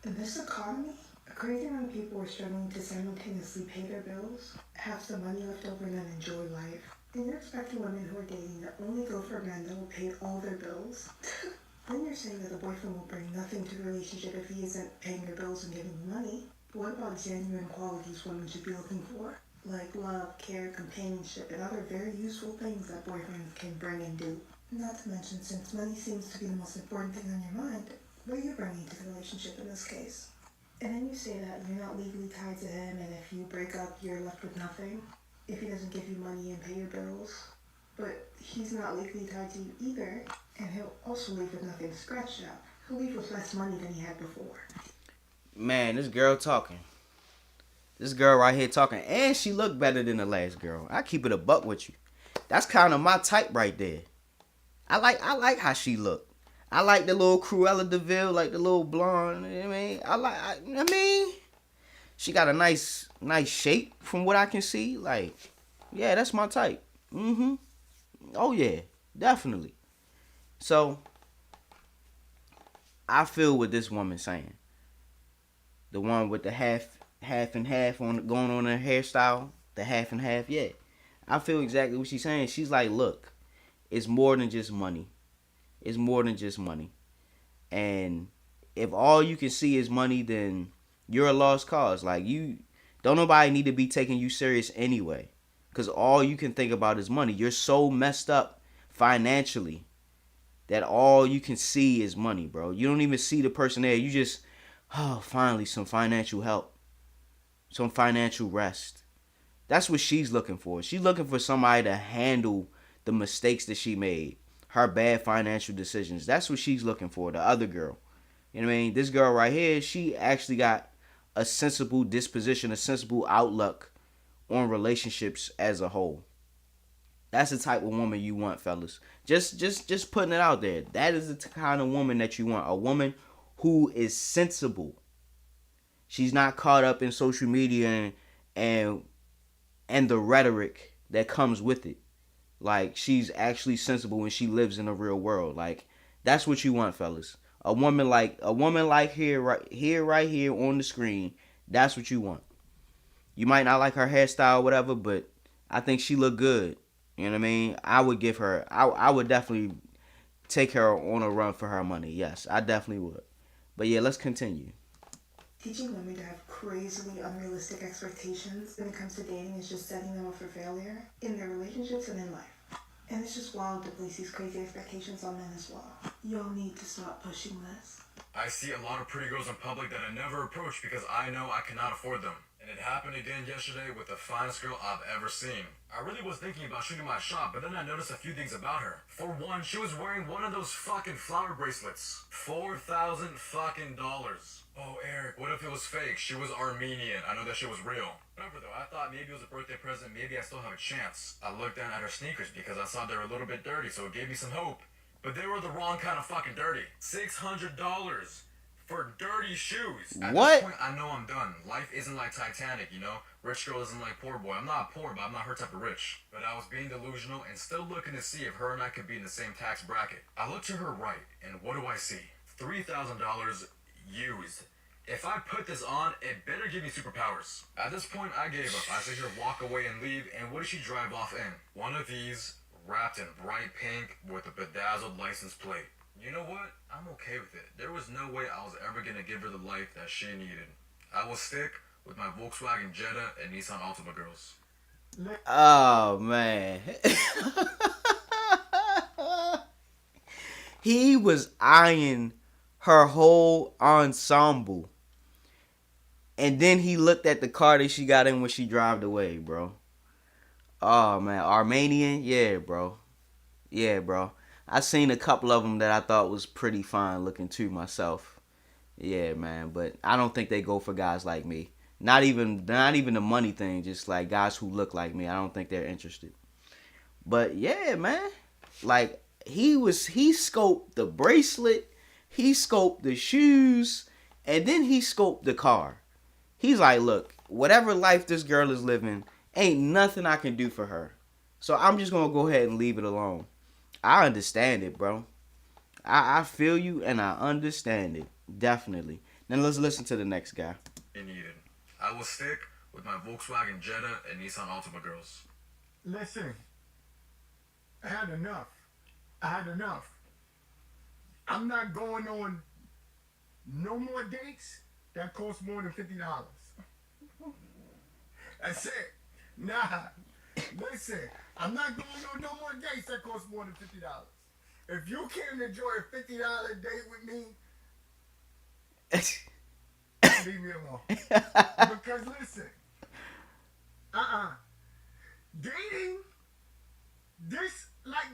in this economy, a crazy amount of people are struggling to simultaneously pay their bills, have some money left over, and then enjoy life. And you're expecting women who are dating to only go for men that will pay all their bills. Then you're saying that the boyfriend will bring nothing to the relationship if he isn't paying your bills and giving you money. But what about genuine qualities women should be looking for? Like love, care, companionship, and other very useful things that boyfriends can bring and do. Not to mention, since money seems to be the most important thing on your mind, what are you bringing to the relationship in this case? And then you say that you're not legally tied to him, and if you break up, you're left with nothing. If he doesn't give you money and pay your bills. But he's not legally tied to you either, and he'll also leave with nothing scratched out. He'll leave with less money than he had before. Man, this girl talking. This girl right here talking, and she looked better than the last girl. I keep it a buck with you. That's kind of my type right there. I like how she looked. I like the little Cruella de Vil, like the little blonde. You know what I mean? She got a nice shape from what I can see. Like, yeah, that's my type. Oh yeah, definitely. So I feel what this woman's saying. The one with the half and half on going on her hairstyle, the half and half. Yeah, I feel exactly what she's saying. She's like, look, it's more than just money. It's more than just money. And if all you can see is money, then you're a lost cause. Like, you don't nobody need to be taking you serious anyway. Because all you can think about is money. You're so messed up financially that all you can see is money, bro. You don't even see the person there. You just, oh, finally some financial help. Some financial rest. That's what she's looking for. She's looking for somebody to handle the mistakes that she made. Her bad financial decisions. That's what she's looking for, the other girl. You know what I mean? This girl right here, she actually got a sensible disposition, a sensible outlook on relationships as a whole. That's the type of woman you want, fellas. Just putting it out there. That is the kind of woman that you want. A woman who is sensible. She's not caught up in social media and the rhetoric that comes with it. Like, she's actually sensible when she lives in the real world. Like, that's what you want, fellas. A woman like right here on the screen. That's what you want. You might not like her hairstyle, whatever, but I think she look good. You know what I mean? I would give her. I would definitely take her on a run for her money. Yes, I definitely would. But yeah, let's continue. Teaching women to have crazily unrealistic expectations when it comes to dating is just setting them up for failure in their relationships and in life. And it's just wild to place these crazy expectations on men as well. Y'all need to stop pushing this. I see a lot of pretty girls in public that I never approach because I know I cannot afford them. And it happened again yesterday with the finest girl I've ever seen. I really was thinking about shooting my shot, but then I noticed a few things about her. For one, she was wearing one of those fucking flower bracelets. $4,000 fucking dollars. Oh, Eric, what if it was fake? She was Armenian. I know that shit was real. Remember though, I thought maybe it was a birthday present, maybe I still have a chance. I looked down at her sneakers because I saw they were a little bit dirty, so it gave me some hope. But they were the wrong kind of fucking dirty. $600 for dirty shoes. At What? this point, I know I'm done. Life isn't like Titanic, you know? Rich girl isn't like poor boy. I'm not poor, but I'm not her type of rich. But I was being delusional and still looking to see if her and I could be in the same tax bracket. I look to her right, and what do I see? $3,000 used. If I put this on, it better give me superpowers. At this point, I gave up. I see her walk away and leave, and what does she drive off in? One of these, wrapped in bright pink with a bedazzled license plate. You know what? I'm okay with it. There was no way I was ever gonna give her the life that she needed. I will stick with my Volkswagen Jetta and Nissan Altima girls. Oh, man. He was eyeing her whole ensemble. And then he looked at the car that she got in when she drove away, bro. Oh, man. Armenian? Yeah, bro. Yeah, bro. I seen a couple of them that I thought was pretty fine looking too myself. Yeah, man. But I don't think they go for guys like me. Not even the money thing. Just like guys who look like me. I don't think they're interested. But yeah, man. Like he scoped the bracelet. He scoped the shoes. And then he scoped the car. He's like, look, whatever life this girl is living, ain't nothing I can do for her. So I'm just going to go ahead and leave it alone. I understand it, bro. I feel you and I understand it. Definitely. Now let's listen to the next guy. Needed. I will stick with my Volkswagen Jetta and Nissan Altima girls. Listen, I had enough. I'm not going on no more dates that cost more than $50. That's it. Nah. Listen, I'm not going on no more dates that cost more than $50. If you can't enjoy a $50 date with me, leave me alone. Because listen, dating, this, like,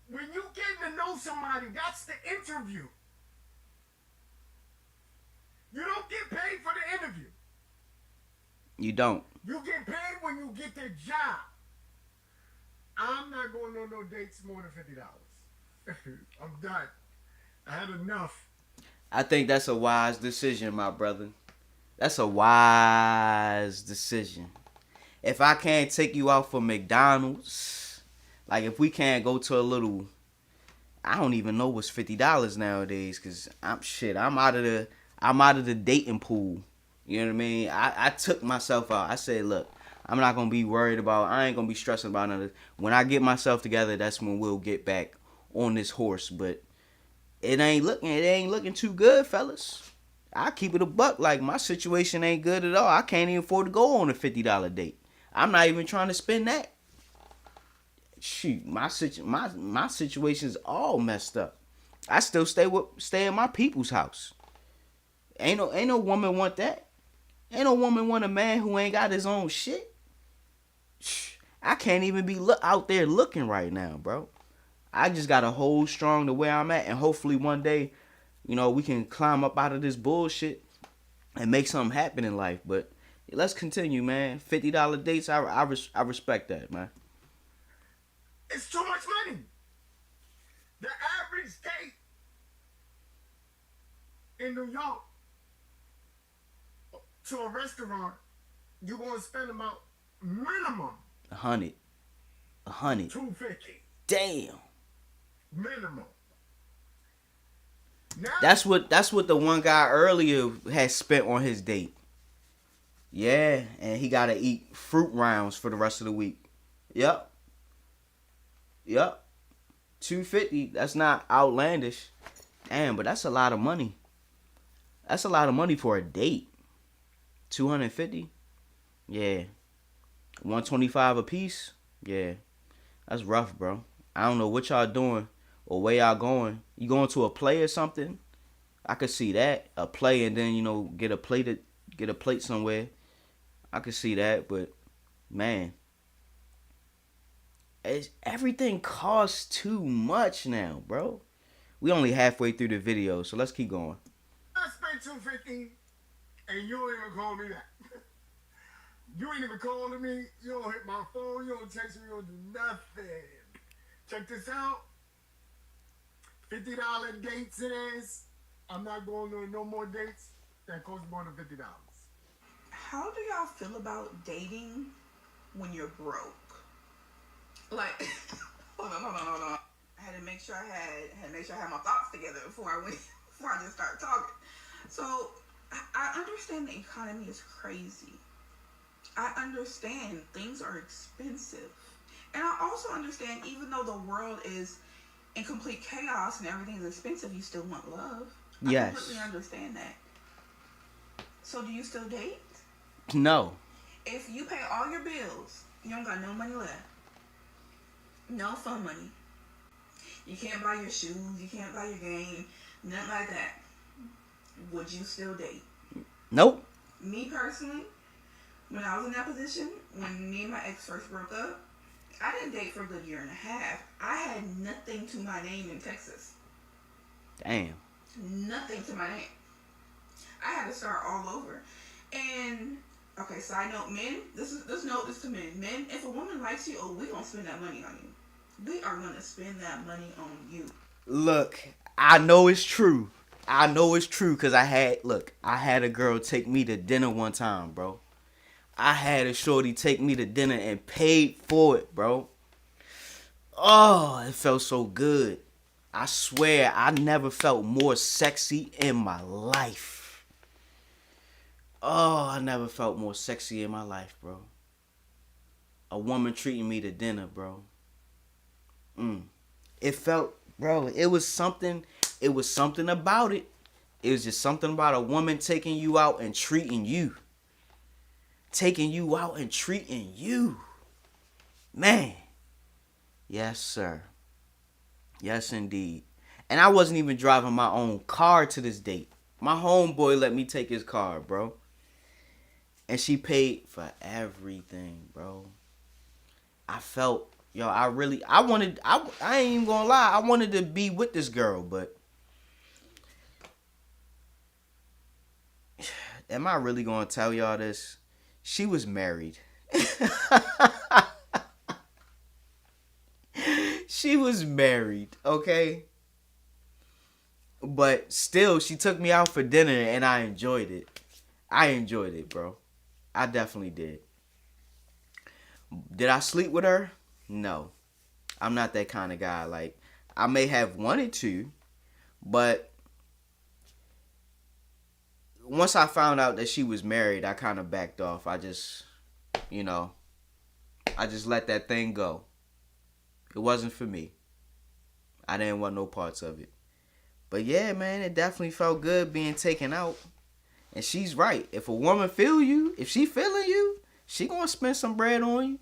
when you get to know somebody, that's the interview. You don't get paid for the interview. You don't. You get paid when you get the job. I'm not going on no dates more than $50. I'm done. I had enough. I think that's a wise decision, my brother. That's a wise decision. If I can't take you out for McDonald's, like if we can't go to a little, I don't even know what's $50 nowadays, cause I'm out of the dating pool. You know what I mean? I took myself out. I said, look, I'm not gonna be worried about. I ain't gonna be stressing about none of this. When I get myself together, that's when we'll get back on this horse. But it ain't looking too good, fellas. I keep it a buck. Like my situation ain't good at all. I can't even afford to go on a $50 date. I'm not even trying to spend that. Shoot, my situation's all messed up. I still stay in my people's house. Ain't no woman want that. Ain't no woman want a man who ain't got his own shit. I can't even be out there looking right now, bro. I just gotta hold strong to where I'm at, and hopefully one day, you know, we can climb up out of this bullshit and make something happen in life. But let's continue, man. $50 dates, I respect that, man. It's too much money. The average date in New York to a restaurant, you're gonna spend about minimum $100. $250. Damn. Minimum. Now, That's what the one guy earlier had spent on his date. Yeah, and he gotta eat fruit rounds for the rest of the week. Yep. $250. That's not outlandish. Damn, but that's a lot of money. That's a lot of money for a date. $250. Yeah. $125 a piece. Yeah. That's rough, bro. I don't know what y'all doing or where y'all going. You going to a play or something? I could see that. A play and then, you know, get a plate somewhere. I could see that, but man, everything costs too much now, bro. We only halfway through the video, so let's keep going. I spent $250 and you don't even call me back. You ain't even calling me. You don't hit my phone. You don't text me. You don't do nothing. Check this out. $50 dates it is. I'm not going on no more dates that cost more than $50. How do y'all feel about dating when you're broke? Like, hold on. I had to make sure I had my thoughts together before I went before I just started talking. So I understand the economy is crazy. I understand things are expensive. And I also understand even though the world is in complete chaos and everything is expensive, you still want love. Yes. I completely understand that. So do you still date? No. If you pay all your bills, you don't got no money left. No fun money. You can't buy your shoes, you can't buy your game, nothing like that. Would you still date? Nope. Me personally, when I was in that position, when me and my ex first broke up, I didn't date for a good year and a half. I had nothing to my name in Texas. Damn. Nothing to my name. I had to start all over. And okay, side note, men, this note is to men. Men, if a woman likes you, we gonna spend that money on you. We are gonna spend that money on you. Look, I know it's true. I know it's true because I had a girl take me to dinner one time, bro. I had a shorty take me to dinner and paid for it, bro. Oh, it felt so good. I swear I never felt more sexy in my life. Oh, I never felt more sexy in my life, bro. A woman treating me to dinner, bro. It felt, bro, it was something about it. It was just something about a woman taking you out and treating you. Taking you out and treating you. Man. Yes, sir. Yes, indeed. And I wasn't even driving my own car to this date. My homeboy let me take his car, bro. And she paid for everything, bro. I felt, I ain't even gonna lie, I wanted to be with this girl, but am I really gonna tell y'all this? She was married. She was married, okay? But still, she took me out for dinner and I enjoyed it. I enjoyed it, bro. I definitely did. Did I sleep with her? No. I'm not that kind of guy. Like, I may have wanted to, but once I found out that she was married, I kind of backed off. I just let that thing go. It wasn't for me. I didn't want no parts of it. But yeah, man, it definitely felt good being taken out. And she's right. If a woman feel you, if she feeling you, she gonna spend some bread on you.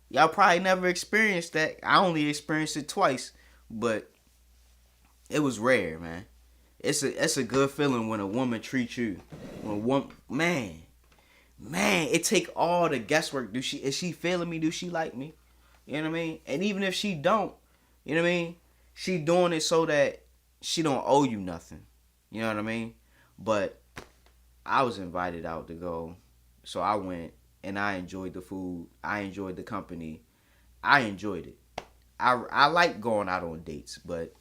Y'all probably never experienced that. I only experienced it twice, but it was rare, man. It's a good feeling when a woman treats you. Man, it take all the guesswork. Is she feeling me? Do she like me? You know what I mean? And even if she don't, you know what I mean? She doing it so that she don't owe you nothing. You know what I mean? But I was invited out to go, so I went and I enjoyed the food. I enjoyed the company. I enjoyed it. I like going out on dates, but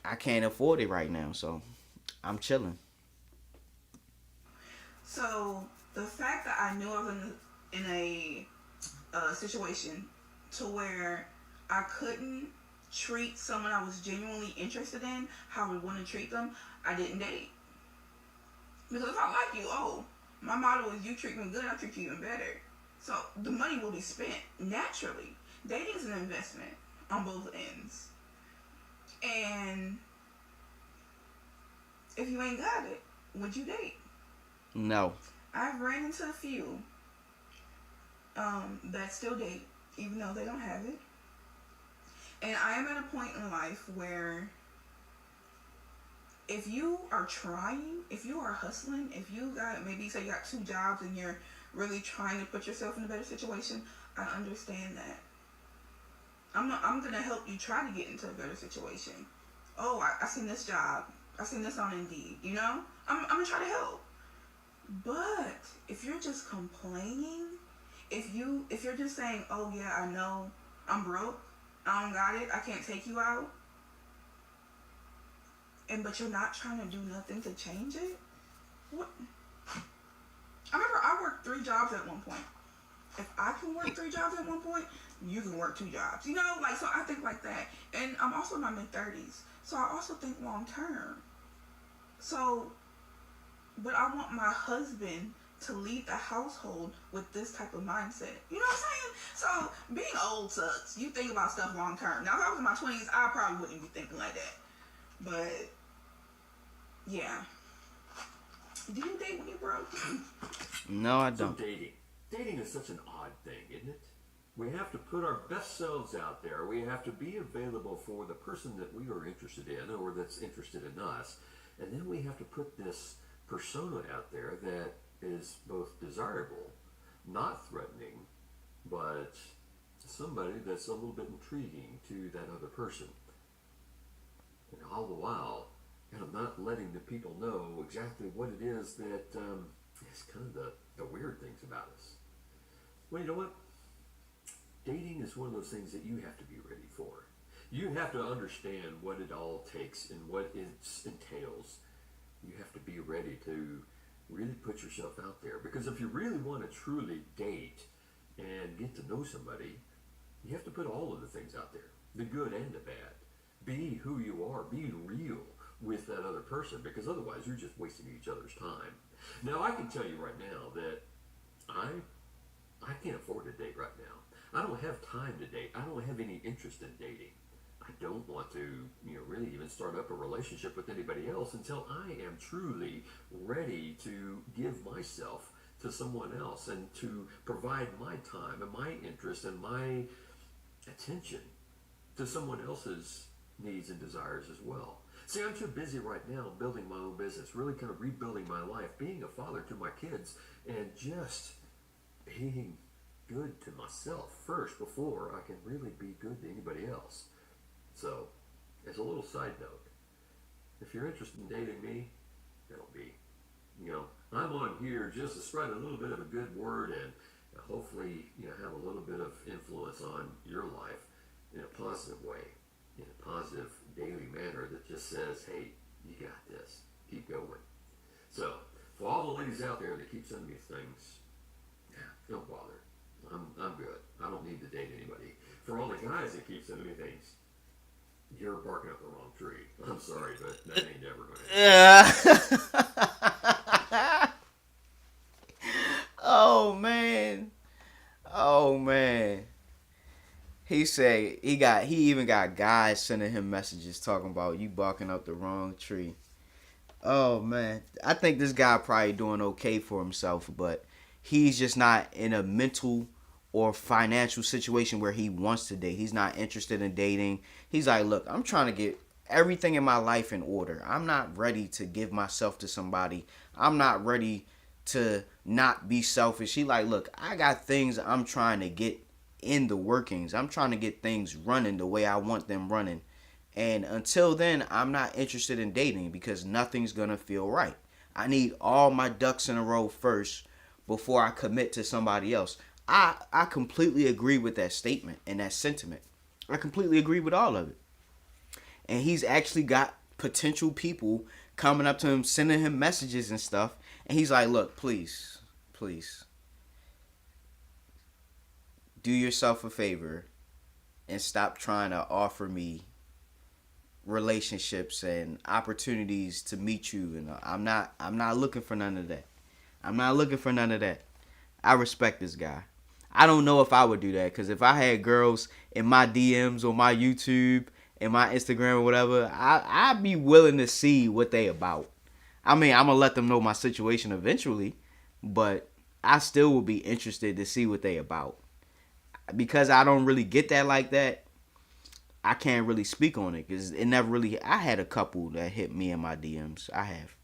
I can't afford it right now, so I'm chilling. So the fact that I knew I was in a situation to where I couldn't treat someone I was genuinely interested in how I would want to treat them, I didn't date. Because if I like you, my motto is you treat me good, I treat you even better. So the money will be spent naturally. Dating is an investment on both ends. And if you ain't got it, would you date? No. I've ran into a few that still date, even though they don't have it. And I am at a point in life where if you are trying, if you are hustling, if you got, maybe say you got 2 jobs and you're really trying to put yourself in a better situation, I understand that. I'm gonna help you try to get into a better situation. I seen this job. I seen this on Indeed. You know, I'm gonna try to help. But if you're just complaining, if you're just saying, oh yeah, I know I'm broke, I don't got it, I can't take you out, but you're not trying to do nothing to change it. What? I remember I worked 3 jobs at one point. If I can work 3 jobs at one point, you can work 2 jobs. You know, like, so I think like that. And I'm also in my mid-30s, so I also think long term. So, but I want my husband to lead the household with this type of mindset. You know what I'm saying? So being old sucks. You think about stuff long term. Now, if I was in my 20s, I probably wouldn't be thinking like that. But yeah. Do you date when you broke? No, I So don't. dating is such an odd thing, isn't it? We have to put our best selves out there. We have to be available for the person that we are interested in or that's interested in us. And then we have to put this persona out there that is both desirable, not threatening, but somebody that's a little bit intriguing to that other person. And all the while, not letting the people know exactly what it is that is kind of the weird things about us. Well, you know what? Dating is one of those things that you have to be ready for. You have to understand what it all takes and what it entails. You have to be ready to really put yourself out there. Because if you really want to truly date and get to know somebody, you have to put all of the things out there, the good and the bad. Be who you are. Be real with that other person, because otherwise you're just wasting each other's time. Now, I can tell you right now that I can't afford to date right now. I don't have time to date. I don't have any interest in dating. I don't want to, really even start up a relationship with anybody else until I am truly ready to give myself to someone else and to provide my time and my interest and my attention to someone else's needs and desires as well. See, I'm too busy right now building my own business, really kind of rebuilding my life, being a father to my kids, and just being good to myself first before I can really be good to anybody else. So, as a little side note, if you're interested in dating me, it'll be, I'm on here just to spread a little bit of a good word and hopefully, have a little bit of influence on your life in a positive way, in a positive daily manner that just says, hey, you got this, keep going. So, for all the ladies out there that keep sending me things, don't bother. I'm good. I don't need to date anybody. For all the guys that keep sending me things, you're barking up the wrong tree. I'm sorry, but that ain't never going to happen. Oh man. He said he even got guys sending him messages talking about you barking up the wrong tree. Oh man. I think this guy probably doing okay for himself, but he's just not in a mental or financial situation where he wants to date. He's not interested in dating. He's like, look, I'm trying to get everything in my life in order. I'm not ready to give myself to somebody. I'm not ready to not be selfish. He like, look, I got things I'm trying to get in the workings. I'm trying to get things running the way I want them running. And until then, I'm not interested in dating because nothing's going to feel right. I need all my ducks in a row first before I commit to somebody else. I completely agree with that statement and that sentiment. I completely agree with all of it. And he's actually got potential people coming up to him, sending him messages and stuff. And he's like, look, please, do yourself a favor and stop trying to offer me relationships and opportunities to meet you. And I'm not looking for none of that. I'm not looking for none of that. I respect this guy. I don't know if I would do that, because if I had girls in my DMs or my YouTube and my Instagram or whatever, I'd be willing to see what they about. I mean, I'm going to let them know my situation eventually, but I still would be interested to see what they about. Because I don't really get that like that, I can't really speak on it, because it never really... I had a couple that hit me in my DMs. I have.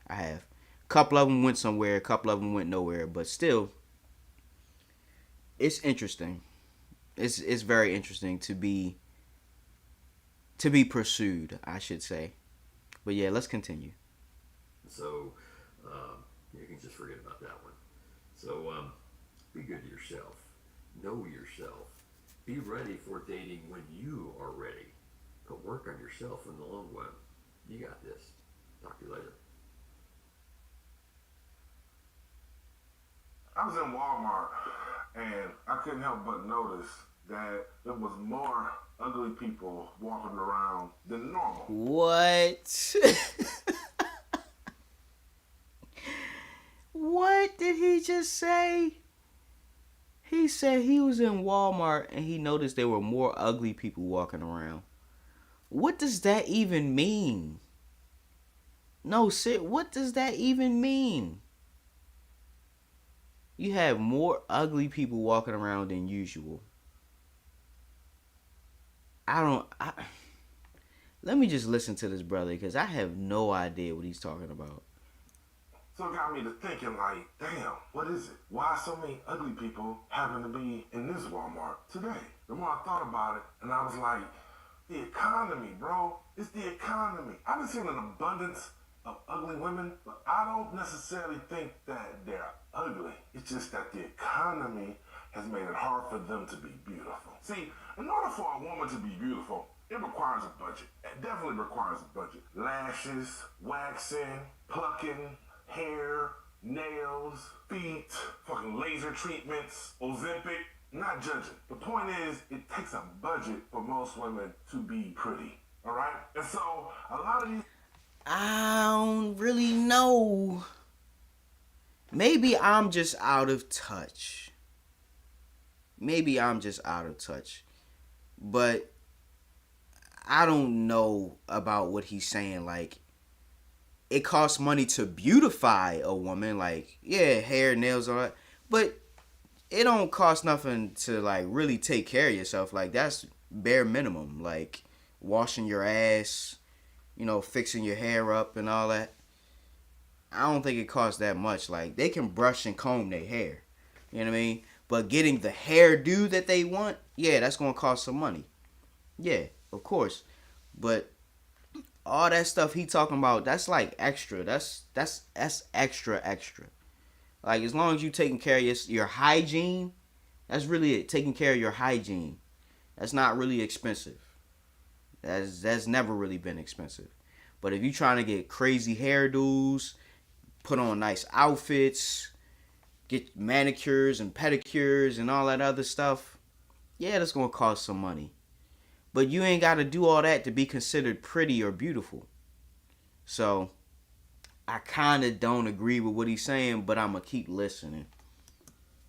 A couple of them went somewhere, a couple of them went nowhere, but still... It's interesting. It's very interesting to be pursued, I should say. But yeah, let's continue. So, you can just forget about that one. So, be good to yourself. Know yourself. Be ready for dating when you are ready. But work on yourself in the long run. You got this. Talk to you later. I was in Walmart and I couldn't help but notice that there was more ugly people walking around than normal. What? What did he just say? He said he was in Walmart and he noticed there were more ugly people walking around. What does that even mean? No, Sid, what does that even mean? You have more ugly people walking around than usual. Let me just listen to this brother because I have no idea what he's talking about. So it got me to thinking like, damn, what is it? Why so many ugly people happen to be in this Walmart today? The more I thought about it, and I was like, the economy, bro. It's the economy. I've been seeing an abundance of ugly women, but I don't necessarily think that they're ugly. It's just that the economy has made it hard for them to be beautiful. See, in order for a woman to be beautiful, it requires a budget. It definitely requires a budget. Lashes, waxing, plucking, hair, nails, feet, fucking laser treatments, Ozempic. Not judging. The point is, it takes a budget for most women to be pretty. All right? And so, a lot of these... I don't really know. Maybe I'm just out of touch. But I don't know about what he's saying. Like, it costs money to beautify a woman. Like, yeah, hair, nails, all that. But it don't cost nothing to, like, really take care of yourself. Like, that's bare minimum. Like, washing your ass, you know, fixing your hair up and all that. I don't think it costs that much. Like, they can brush and comb their hair. You know what I mean? But getting the hairdo that they want, yeah, that's going to cost some money. Yeah, of course. But all that stuff he talking about, that's like extra. That's extra. Like, as long as you taking care of your hygiene, that's really it. Taking care of your hygiene. That's not really expensive. That's never really been expensive. But if you trying to get crazy hairdos, put on nice outfits, get manicures and pedicures and all that other stuff, yeah, that's going to cost some money. But you ain't got to do all that to be considered pretty or beautiful. So I kind of don't agree with what he's saying, but I'm going to keep listening.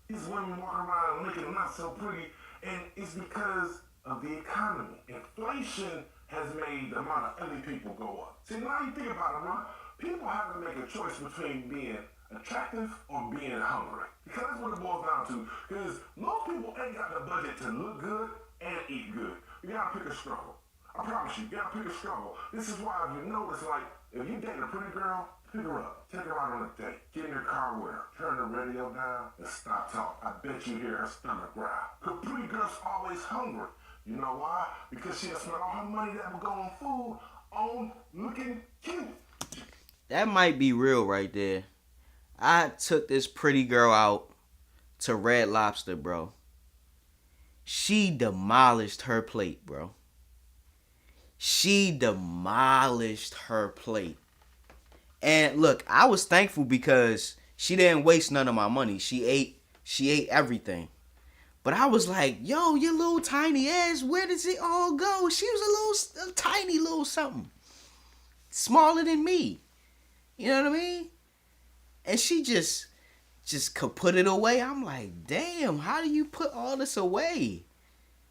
These women walk around looking not so pretty, and it's because of the economy. Inflation has made the amount of ugly people go up. See, now you think about it, right? People have to make a choice between being attractive or being hungry. Because that's what it boils down to. Because most people ain't got the budget to look good and eat good. You gotta pick a struggle. I promise you gotta pick a struggle. This is why if you notice, like, if you date a pretty girl, pick her up. Take her out on a date. Get in your car with her. Turn the radio down and stop talking. I bet you hear her stomach growl. Because pretty girls always hungry. You know why? Because she'll spend all her money that would go on food on looking cute. That might be real right there. I took this pretty girl out to Red Lobster, bro. She demolished her plate, bro. She demolished her plate. And look, I was thankful because she didn't waste none of my money. She ate everything. But I was like, yo, your little tiny ass, where does it all go? She was a tiny little something. Smaller than me. You know what I mean? And she just could put it away. I'm like, damn, how do you put all this away?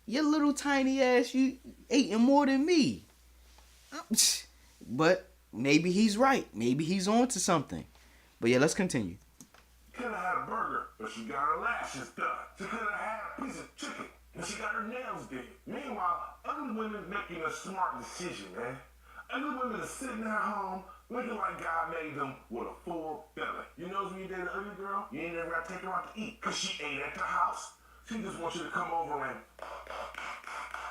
Your little tiny ass, you eating more than me. But maybe he's right. Maybe he's on to something. But yeah, let's continue. Could have had a burger, but she got her lashes done. She could have had a piece of chicken, and she got her nails did. Meanwhile, ugly women making a smart decision, man. Ugly women are sitting at home looking like God made them with a full belly. You know when you date an ugly girl, you ain't never got to take her out to eat because she ate at the house. She just wants you to come over and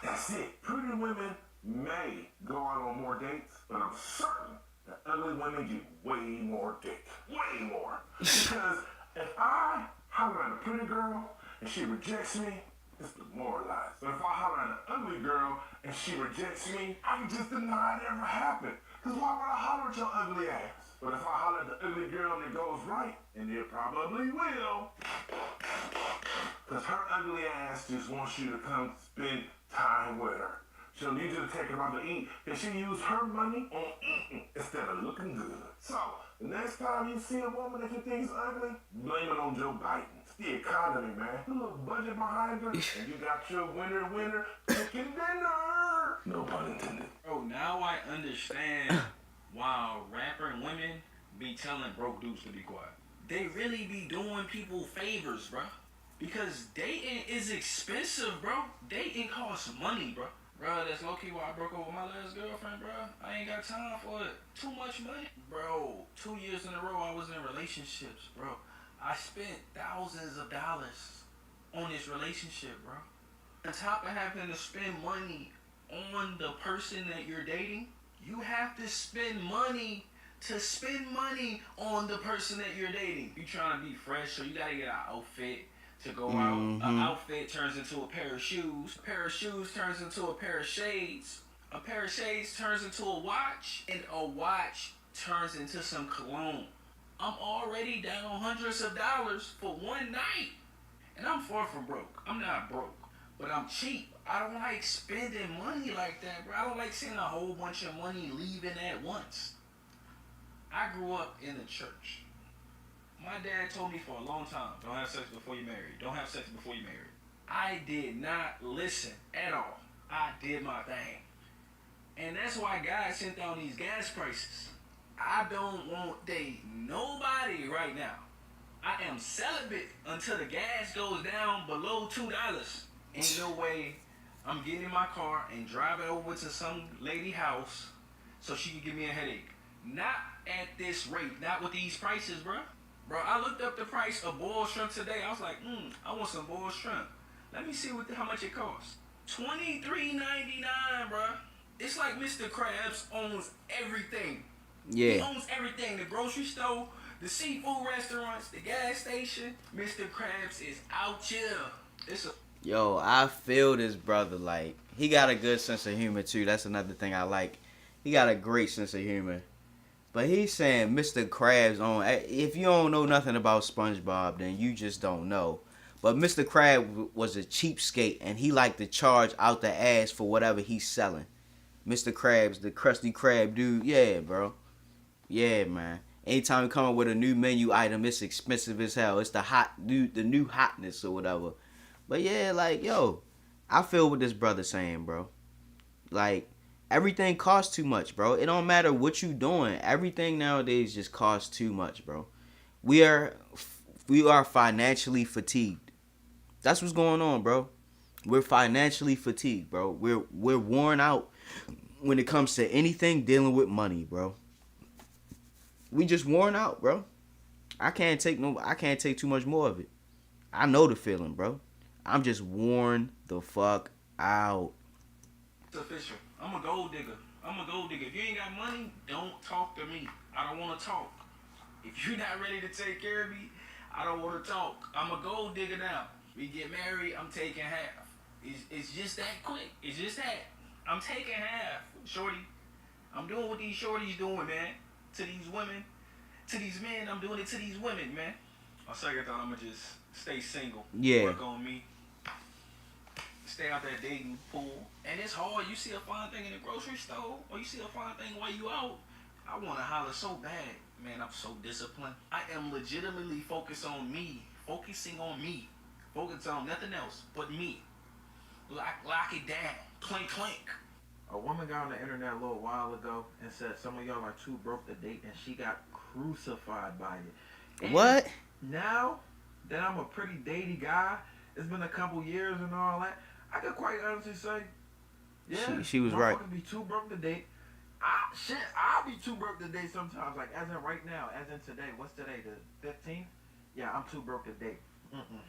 that's it. Pretty women may go out on more dates, but I'm certain that ugly women get way more dick. Way more. Because if I holler at a pretty girl and she rejects me, it's demoralized. But if I holler at an ugly girl and she rejects me, I can just deny it ever happened. Cause why would I holler at your ugly ass? But if I holler at the ugly girl and it goes right, and it probably will, cause her ugly ass just wants you to come spend time with her. She'll need you to take her out to eat, and she use her money on eating instead of looking good. So, the next time you see a woman that you think is ugly, blame it on Joe Biden. It's the economy, man. Put a little budget behind her, and you got your winner, chicken dinner. No pun intended. Bro, now I understand why rapper women be telling broke dudes to be quiet. They really be doing people favors, bro. Because dating is expensive, bro. Dating costs money, bro. Bro, that's low-key why I broke up with my last girlfriend, bro. I ain't got time for it. Too much money. Bro, 2 years in a row I was in relationships, bro. I spent thousands of dollars on this relationship, bro. On top of having to spend money on the person that you're dating, you have to spend money on the person that you're dating. You trying to be fresh, so you gotta get an outfit to go out. An outfit turns into a pair of shoes. A pair of shoes turns into a pair of shades. A pair of shades turns into a watch. And a watch turns into some cologne. I'm already down hundreds of dollars for one night. And I'm far from broke. I'm not broke. But I'm cheap. I don't like spending money like that, bro. I don't like seeing a whole bunch of money leaving at once. I grew up in the church. My dad told me for a long time, don't have sex before you're married. Don't have sex before you're married. I did not listen at all. I did my thing. And that's why God sent down these gas prices. I don't want to date nobody right now. I am celibate until the gas goes down below $2. Ain't no way I'm getting in my car and driving over to some lady house so she can give me a headache. Not at this rate. Not with these prices, bro. Bro, I looked up the price of boiled shrimp today. I was like, I want some boiled shrimp. Let me see how much it costs. $23.99, bro. It's like Mr. Krabs owns everything. Yeah. He owns everything. The grocery store, the seafood restaurants, the gas station. Mr. Krabs is out here. Yo, I feel this brother. Like, he got a good sense of humor, too. That's another thing I like. He got a great sense of humor. But he's saying Mr. Krabs on. If you don't know nothing about SpongeBob, then you just don't know. But Mr. Krabs was a cheapskate, and he liked to charge out the ass for whatever he's selling. Mr. Krabs, the Krusty Krab dude, yeah, bro. Yeah, man. Anytime we come up with a new menu item, it's expensive as hell. It's the new hotness or whatever. But yeah, like, yo, I feel what this brother's saying, bro. Like, everything costs too much, bro. It don't matter what you doing. Everything nowadays just costs too much, bro. We are financially fatigued. That's what's going on, bro. We're financially fatigued, bro. We're worn out when it comes to anything dealing with money, bro. We just worn out, bro. I can't take too much more of it. I know the feeling, bro. I'm just worn the fuck out. It's official. I'm a gold digger. If you ain't got money, don't talk to me. I don't want to talk. If you're not ready to take care of me, I don't want to talk. I'm a gold digger now. We get married, I'm taking half. It's just that quick. It's just that. I'm taking half, shorty. I'm doing what these shorties doing, man. To these women, to these men, I'm doing it to these women, man. On second thought, I'm going to just stay single. Yeah. Work on me. Stay out that dating pool. And it's hard. You see a fine thing in the grocery store, or you see a fine thing while you out. I want to holler so bad. Man, I'm so disciplined. I am legitimately focusing on me. Focusing on nothing else but me. Lock it down. Clink, clink. A woman got on the internet a little while ago and said some of y'all are too broke to date, and she got crucified by it. And what? Now that I'm a pretty datey guy, it's been a couple years and all that, I could quite honestly say, yeah, she was right. Be too broke to date. I'll be too broke to date sometimes. Like, as in right now, as in today. What's today, the 15th? Yeah, I'm too broke to date.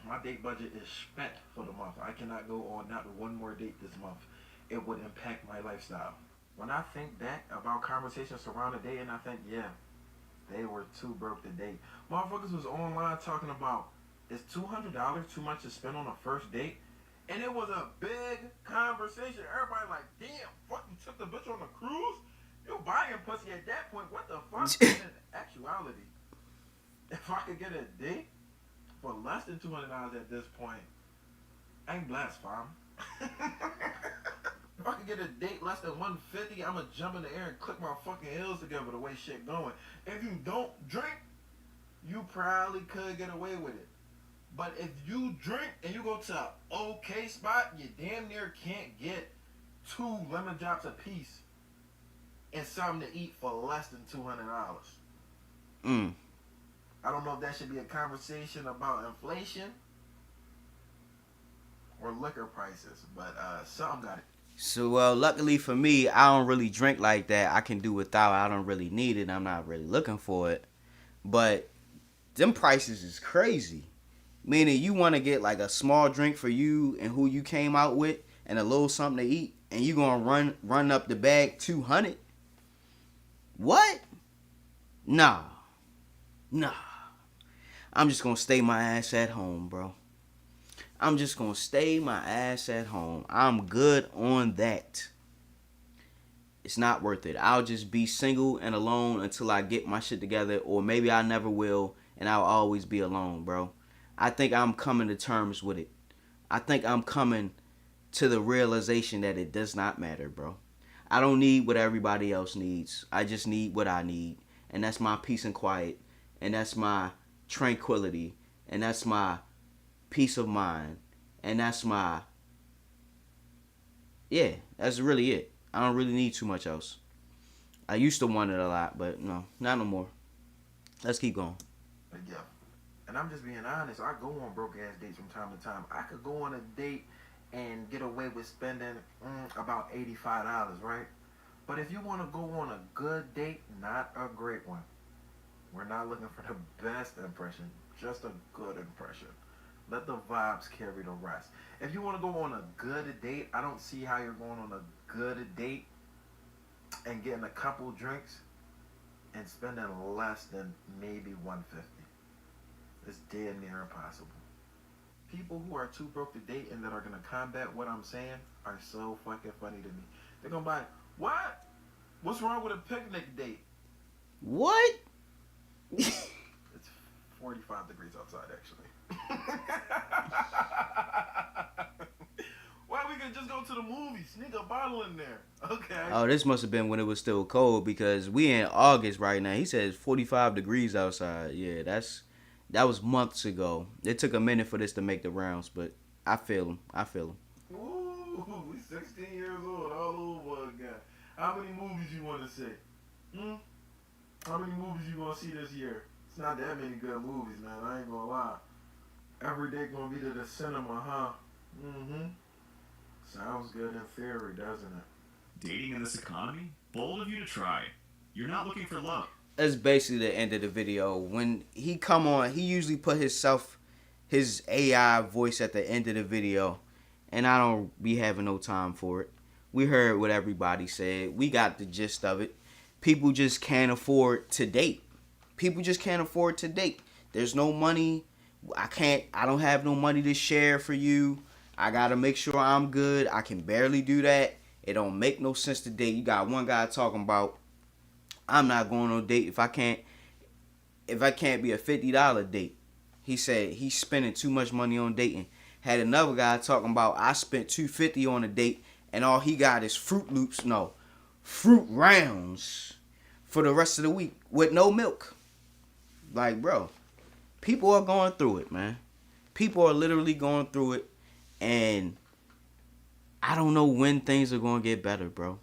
My date budget is spent for the month. I cannot go on not one more date this month. It would impact my lifestyle. When I think back about conversations surrounding dating, I think, yeah, they were too broke to date. Motherfuckers was online talking about, is $200 too much to spend on a first date? And it was a big conversation. Everybody like, damn, fuck, you took the bitch on a cruise? You buying pussy see, at that point, what the fuck? In actuality, if I could get a date for less than $200 at this point, I ain't blessed, fam. If I could get a date less than $150, I'ma jump in the air and click my fucking heels together the way shit going. If you don't drink, you probably could get away with it. But if you drink and you go to an okay spot, you damn near can't get 2 lemon drops a piece and something to eat for less than $200. I don't know if that should be a conversation about inflation or liquor prices, but something got it. So, well, luckily for me, I don't really drink like that. I can do without. I don't really need it. I'm not really looking for it. But them prices is crazy. Meaning you want to get like a small drink for you and who you came out with and a little something to eat, and you going to run up the bag $200? What? Nah. I'm just going to stay my ass at home, bro. I'm just going to stay my ass at home. I'm good on that. It's not worth it. I'll just be single and alone until I get my shit together, or maybe I never will, and I'll always be alone, bro. I think I'm coming to terms with it. I think I'm coming to the realization that it does not matter, bro. I don't need what everybody else needs. I just need what I need, and that's my peace and quiet, and that's my tranquility, and that's my peace of mind, and that's my, yeah, that's really it. I don't really need too much else. I used to want it a lot, but no, not no more. Let's keep going. Yeah. And I'm just being honest, I go on broke ass dates from time to time. I could go on a date and get away with spending about $85, right? But if you want to go on a good date, not a great one. We're not looking for the best impression, just a good impression. Let the vibes carry the rest. If you want to go on a good date, I don't see how you're going on a good date and getting a couple drinks and spending less than maybe $150. It's damn near impossible. People who are too broke to date and that are going to combat what I'm saying are so fucking funny to me. They're going to buy, what? What's wrong with a picnic date? What? It's 45 degrees outside, actually. Why we could just go to the movies, sneak a bottle in there? Okay. Oh, this must have been when it was still cold, because we in August right now. He says 45 degrees outside. Yeah, that was months ago. It took a minute for this to make the rounds, but I feel him. Ooh, we 16 years old, all over again. How many movies you want to see? How many movies you gonna see this year? It's not that many good movies, man. I ain't gonna lie. Every day gonna be to the cinema, huh? Sounds good in theory, doesn't it? Dating in this economy? Bold of you to try. You're not looking for love. That's basically the end of the video. When he come on, he usually put his AI voice at the end of the video, and I don't be having no time for it. We heard what everybody said. We got the gist of it. People just can't afford to date. People just can't afford to date. There's no money. I don't have no money to share for you. I gotta make sure I'm good. I can barely do that. It don't make no sense to date. You got one guy talking about, I'm not going on a date if I can't be a $50 date. He said he's spending too much money on dating. Had another guy talking about, I spent $250 on a date and all he got is Fruit Rounds for the rest of the week with no milk. Like, bro, people are going through it, man. People are literally going through it, and I don't know when things are going to get better, bro.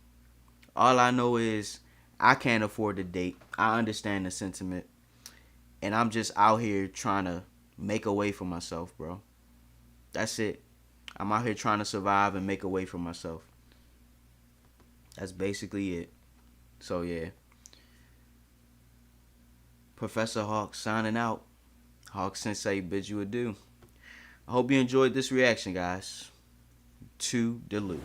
All I know is I can't afford to date. I understand the sentiment, and I'm just out here trying to make a way for myself, bro. That's it. I'm out here trying to survive and make a way for myself. That's basically it. So, yeah. Professor Hawk signing out. Hawk Sensei bids you adieu. I hope you enjoyed this reaction, guys. To the loop.